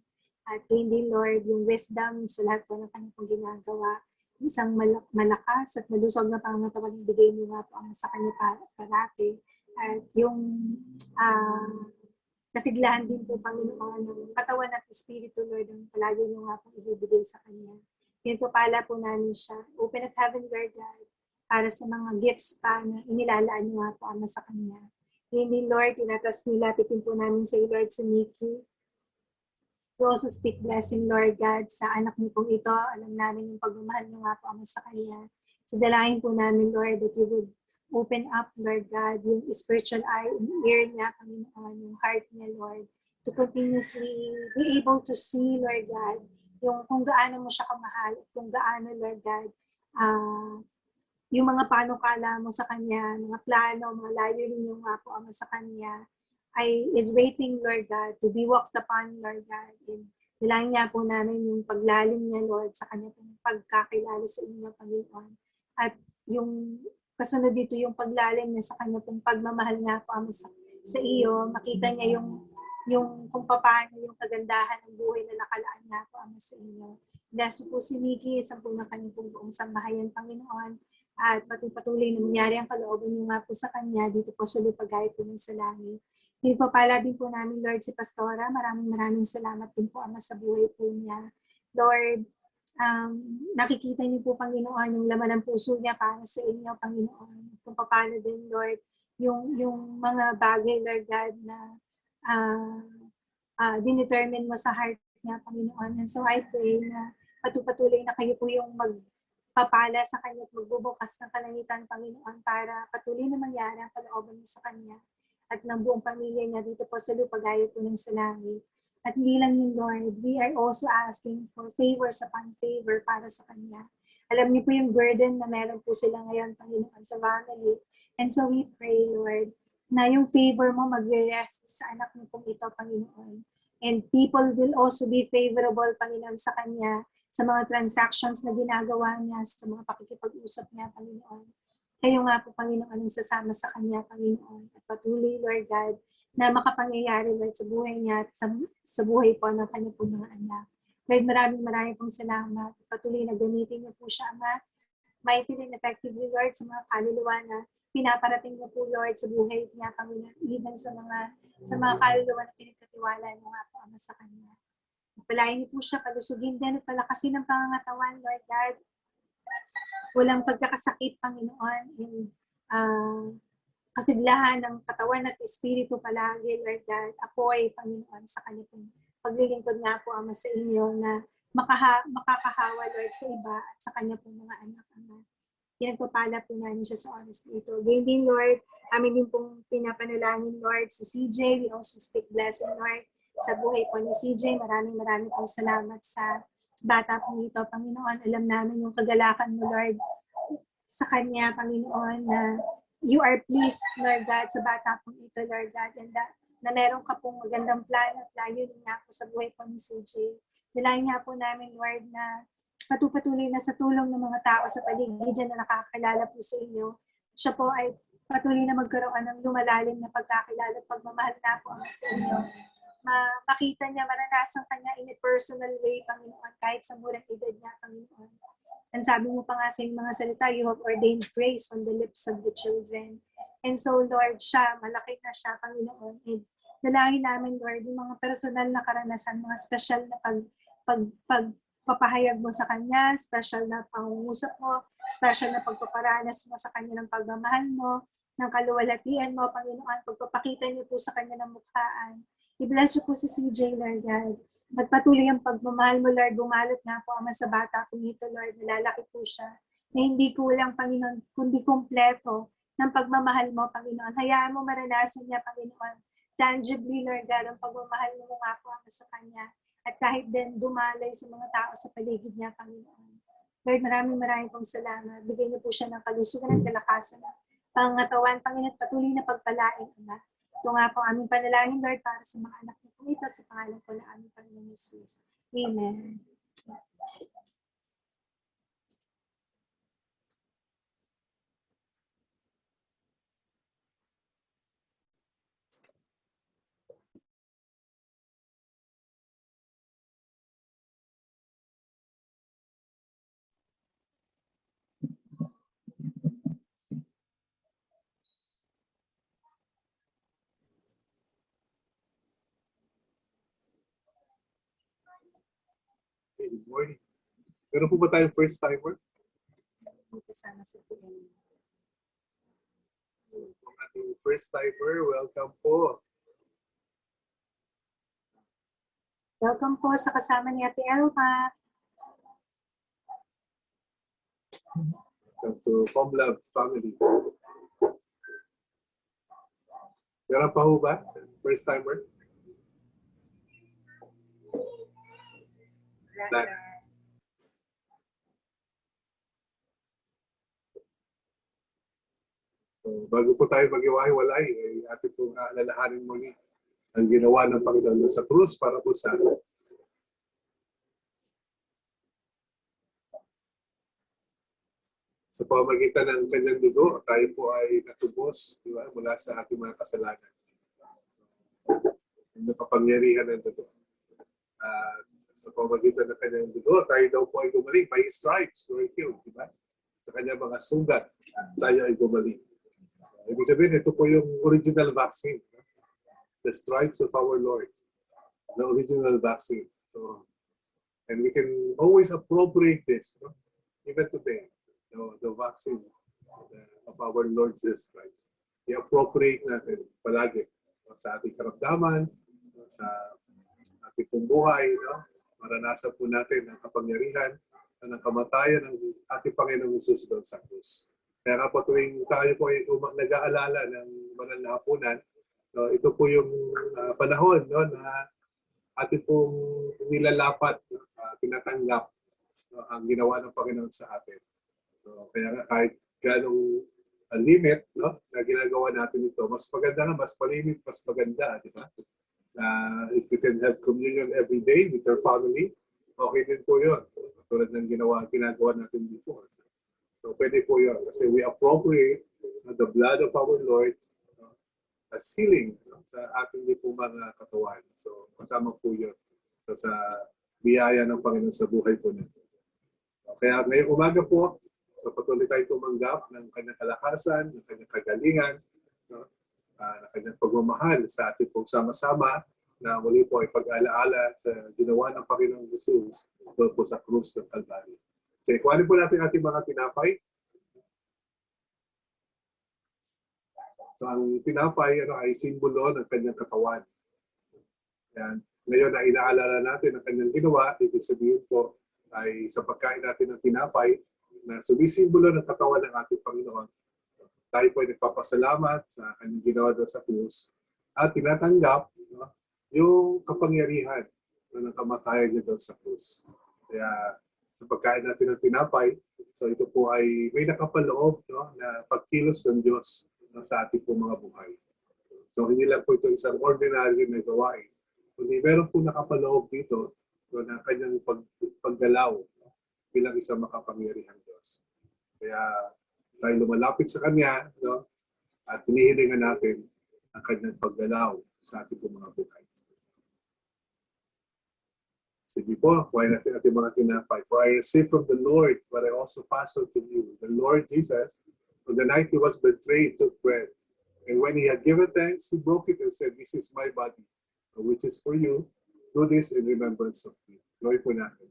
At hindi, Lord, yung wisdom sa lahat po ng kanyang ginagawa, isang malakas at malusog na pangatawan ibigay mo nga po sa kanya parati. At yung kasiglahan din po, Panginoon, ng katawan at espiritu, Lord, ang palagi nyo nga pong ibibigay sa kanya. Pinagpapala po namin siya. Open at heaven, Lord God, para sa mga gifts pa na inilalaan nyo nga po sa kanya. Hindi, Lord, nilapitin po namin sa iyo, Lord, sa Nikki. We also speak blessing, Lord God, sa anak niyo pong ito. Alam namin yung pagmamahal nyo nga po sa kanya. So dalangin po namin, Lord, that you would open up, Lord God, yung spiritual eye, yung ear niya, Panginoon, yung heart niya, Lord, to continuously be able to see, Lord God, yung kung gaano mo siya kamahal, at kung gaano, Lord God, yung mga panukala mo sa kanya, mga plano, mga layunin yung nga po sa kanya, is waiting, Lord God, to be walked upon, Lord God. And dalangin niya po namin yung paglalim niya, Lord, sa kanya pong pagkakilala sa inyo, Panginoon. At yung kasunod dito yung paglalim niya sa kanya pong pagmamahal nga po sa iyo, makita niya yung kung paano yung kagandahan ng buhay na nakalaan nga po sa inyo. Bless po si Nikki, isang po na kanyang pong buong sambahayan, Panginoon, at patuloy na mangyari ang kalooban niyo nga po sa kanya dito po sa lupa, gaya po ng sa langit. Pinagpapala din po namin, Lord, si Pastora. Maraming salamat din po, sa buhay po niya. Lord, nakikita niyo po, Panginoon, yung laman ng puso niya para sa inyo, Panginoon. Kung paano din, Lord, yung mga bagay, Lord God, na dinetermine mo sa heart niya, Panginoon. And so I pray na patuloy na kayo po yung magpapala sa kanya at magbubukas ng kalangitan, Panginoon, para patuloy na mangyari ang kalooban mo sa kanya at ng buong pamilya niya dito po sa lupa, gaya po ng sa langit. At hindi lang yun, Lord, we are also asking for favors upon favor para sa kanya. Alam niyo po yung burden na meron po sila ngayon, Panginoon, sa family. And so we pray, Lord, na yung favor mo mag-rest sa anak niyo pong ito, Panginoon. And people will also be favorable, Panginoon, sa kanya, sa mga transactions na ginagawa niya, sa mga pakikipag-usap niya, Panginoon. Kayo nga po, Panginoon, ang sasama sa kanya, Panginoon. At patuloy, Lord God, na makapangyayari, Lord, sa buhay niya at sa buhay po ng kanya po mga anak. Lord, maraming pong salamat. Patuloy na gamitin niyo po siya, Ama, mightily and effectively, Lord, sa mga kaluluwa na pinaparating niyo po, Lord, sa buhay niya, Panginoon, even sa mga kaluluwa na pinagkatiwala niyo nga po, Ama, sa kanya. Palayan niyo po siya, palusugin din at palakasin ng pangangatawan, Lord God. Walang pagkakasakit, Panginoon, in kasiglahan ng katawan at espiritu palagi, Lord God. Apoy, Panginoon, sa kanyang paglilingkod nga po, Ama, sa inyo na makakahawa, Lord, sa iba at sa kanya po mga anak, Ama. Pinagpapala po namin siya sa oras na ito. Ganyan din, Lord, amin din pong pinapanalangin, Lord, si CJ. We also speak blessing, Lord, sa buhay po ni CJ. Maraming pong salamat sa bata po ito, Panginoon. Alam namin yung kagalakan mo, Lord, sa kanya, Panginoon, na you are pleased, Lord God, sa bata po ito, Lord God, and na meron ka pong magandang plano at layunin nga po sa buhay po ni CJ. Nilayan nga po namin, Lord, na patuloy na sa tulong ng mga tao sa paligid dyan na nakakilala po sa inyo, siya po ay patuloy na magkaroon ng lumalalim na pagkakilala at pagmamahal na po ang sa inyo. Makita niya, maranasan kanya in a personal way, Panginoon, kahit sa murang edad niya, Panginoon. And sabi mo pa nga sa mga salita, you have ordained praise from the lips of the children. And so, Lord, siya, malaki na siya, Panginoon. And dalangin namin, Lord, yung mga personal na karanasan, mga special na pagpapahayag mo sa kanya, special na pangungusap mo, special na pagpaparanas mo sa kanya ng pagmamahal mo, ng kaluwalhatian mo, Panginoon, pagpapakita niyo po sa kanya ng mukhaan. I-bless niyo po si CJ, Lord God. Magpatuloy ang pagmamahal mo, Lord. Bumalot nga po, Ama, sa bata po nito, Lord. Nalalaki po siya. Na hindi kulang, Panginoon, kundi kumpleto ng pagmamahal mo, Panginoon. Hayaan mo maranasan niya, Panginoon. Tangibly, Lord God, ang pagmamahal mo nga po, Ama, sa kanya. At kahit din dumalay sa mga tao sa paligid niya, Panginoon. Lord, maraming pong salamat. Bigyan niyo po siya ng kalusugan at kalakasan. Pangatawan, Panginoon, patuloy na pagpalain, Ama. Ito nga po aming panalangin, Lord, para sa mga anak niyo po ito, sa pangalan po na aming Panginoon Jesus. Amen. Good morning. Meron po ba tayong first timer? Kasama sa PN. So, kung ating first timer, welcome po. Welcome po sa kasama ni Ate Elma. Welcome to Comlab family. Meron pa ho ba? First timer? Wala. So, bago po tayo mag-iwahiwalay, ay ating pong aalalahanin muli ang ginawa ng Panginoon sa krus para po sa atin. Sa pamamagitan ng kanyang dugo, tayo po ay natubos, di ba, mula sa ating mga kasalanan. Ang nakapangyarihan ng dugo. Sa pamamagitan ng kanyang dugo, tayo daw po ay gumaling. By His stripes, we're healed, di ba? Sa kanyang mga sugat, tayo ay gumaling. Ibig sabihin, ito po yung original vaccine. The stripes of our Lord. The original vaccine. So, and we can always appropriate this, no? Even today, the vaccine of our Lord Jesus Christ. I-appropriate natin palagi sa ating karamdaman, sa ating buhay, no? Maranasan po natin ang kapangyarihan ng kamatayan ng ating Panginoong Hesus doon sa krus. Kaya nga po tuwing tayo po ay nag-aalala ng banal na hapunan, no, ito po yung panahon, no, na ating pong nilalapat, tinatanggap, no, ang ginawa ng Panginoon sa atin. So kaya nga kahit ganong limit, no, na ginagawa natin ito, mas maganda nga, mas palimit, mas maganda, di ba? If you can have communion every day with your family, okay din po yun. Tulad ng ginagawa natin before. So pwede po yun. Kasi we appropriate the blood of our Lord as healing sa ating di po mga katawan. So kasama po yun sa biyaya ng Panginoon sa buhay po natin. So, kaya ngayong umaga po, so patuloy tayo tumanggap ng kanyang kalakasan, ng kanyang kagalingan, ng kanyang pagmamahal sa ating pong sama-sama na muli po ay pag-alaala sa ginawa ng Panginoong Jesus doon po sa krus ng Calvary. So ikuhanin po natin ating mga tinapay. So ang tinapay ay simbolo ng kanyang katawan. Yan. Ngayon na inaalala natin ang kanyang ginawa, ibig sabihin po ay sa pagkain natin ng tinapay na sumisimbolo ng katawan ng ating Panginoon. Tayo po ay nagpapasalamat sa kanyang ginawa doon sa krus at tinatanggap yung kapangyarihan ng kamatayan niya doon sa krus. Kaya sa pagkain natin ng tinapay, so ito po ay may nakapaloob na pagkilos ng Diyos sa ating po mga buhay. So hindi lang po ito isang ordinary na gawain, kundi meron po nakapaloob dito na kanyang paggalaw bilang isang makapangyarihang Diyos. Kaya tayo lumalapit sa Kanya at hinihilingan natin ang kanyang paggalaw sa ating po mga buhay. Sige po, kuhain natin ating mga tinapay. For I received from the Lord what I also pass on to you. The Lord Jesus, on the night he was betrayed, took bread. And when he had given thanks, he broke it and said, "This is my body, which is for you. Do this in remembrance of me." Gawin po natin.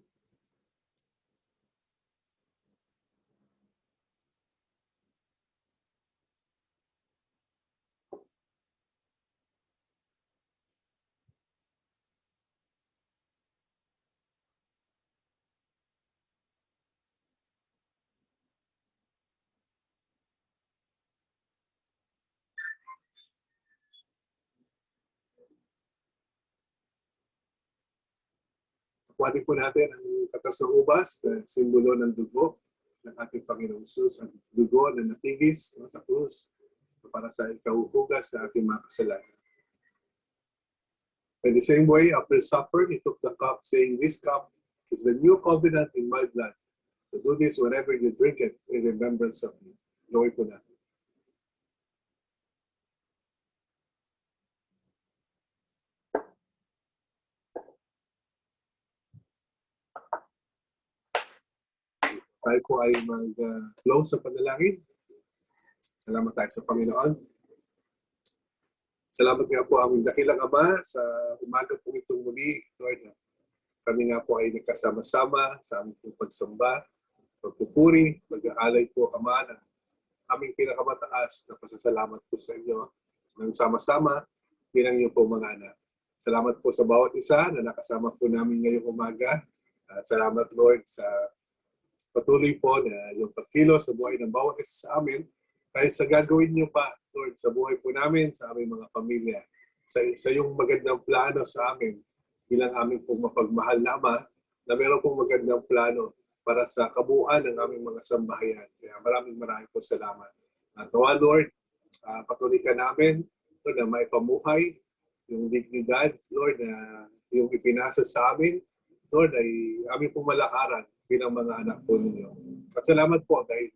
Kuhanin po natin ang katas ng ubas na simbolo ng dugo ng ating Panginoong Jesus, ang dugo na natigis sa krus para sa ikahuhugas sa ating mga kasalanan. In the same way, after supper, he took the cup, saying, "This cup is the new covenant in my blood. So do this whenever you drink it in remembrance of me." Gawin po natin. Tayo po ay mag-close sa panalangin. Salamat tayo sa Panginoon. Salamat nga po aming dakilang Ama sa umaga po itong muli, Lord. Kami nga po ay nagkasama-sama sa aming pagsamba, pagpupuri, mag-aalay po, Ama, ng aming pinakamataas na pasasalamat po sa inyo ng sama-sama bilang iyo po mga anak. Salamat po sa bawat isa na nakasama po namin ngayong umaga. At salamat, Lord, sa patuloy po na yung pagkilos sa buhay ng bawat isa sa amin, kahit sa gagawin niyo pa, Lord, sa buhay po namin, sa aming mga pamilya, sa yung magandang plano sa amin, bilang aming pong mapagmahal na Ama, na meron pong magandang plano para sa kabuuan ng aming mga sambahayan. Kaya maraming po salamat. At Lord, patuloy ka namin, Lord, na may pamuhay, yung dignidad, Lord, na yung ipinasa sa amin, Lord, ay aming pong malakaran bilang mga anak po ninyo. At salamat po dahil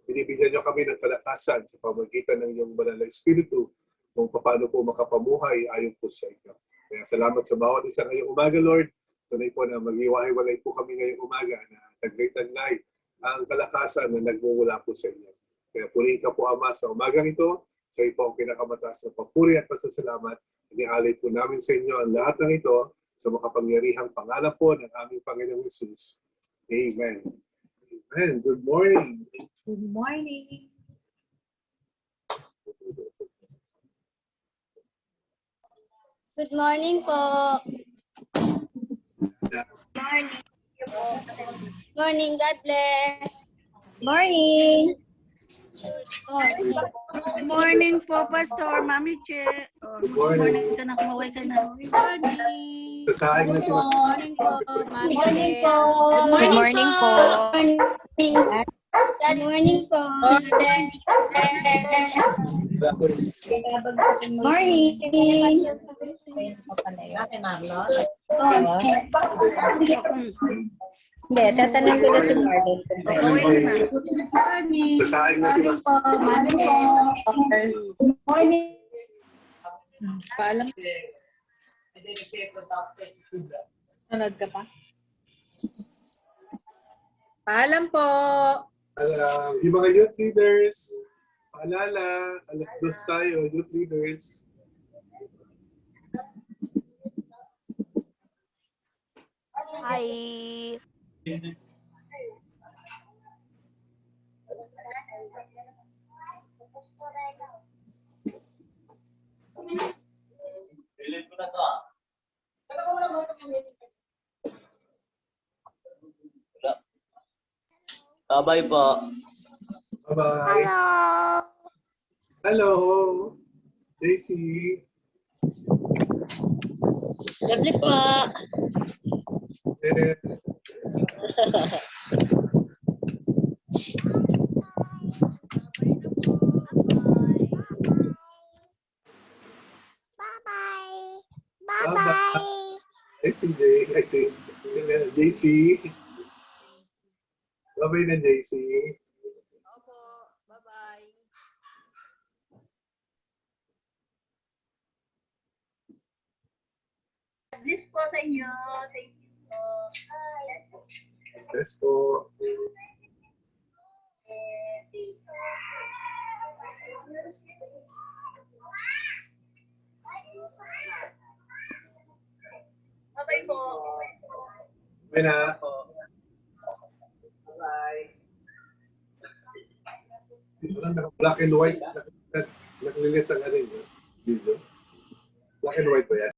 binibigyan nyo kami ng kalakasan sa pamagitan ng iyong banal na Espiritu kung paano po makapamuhay ayon po sa inyo. Kaya salamat sa bawat isa ngayong umaga, Lord. Tunay po na mag-iwahiwalay po kami ngayong umaga na taglay-taglay ang kalakasan na nagmumula po sa inyo. Kaya purihin ka po, Ama, sa umagang ito. Sa iyo po ang pinakamataas na papuri at pasasalamat. Inihalay po namin sa inyo ang lahat ng ito sa makapangyarihang pangalan po ng aming Panginoong Jesus. Amen. Amen. Good morning. Good morning. Good morning po. Morning. God bless. Morning! Morning. Good morning po, Pastor. Mami Che. Oh, Good morning. ka na, kumaway ka na. Sasahin na sila. Good morning po. Mami. Morning po! Good morning po. Good morning po. Morning! Hindi, tatanong ko na si Marlon. Uuwi ka na. Basahin na sila. Po, mami po. Morning. Paalam. Nanood ka pa? Paalam po. Yung mga youth leaders, paalala, alas 2 tayo, youth leaders. Hi. Bye po. Bye-bye. Hello. Hello. JC. God bless po. Yes. Bye-bye. Bye-bye. I see JC. Bye-bye na JC. Opo. Bye-bye. Bless po sa inyo. Thank you po. Yes po. Bye-bye po. Bye na. Bye. Black and white. Naglilit ang ano yun. Video. Black and white ba yan?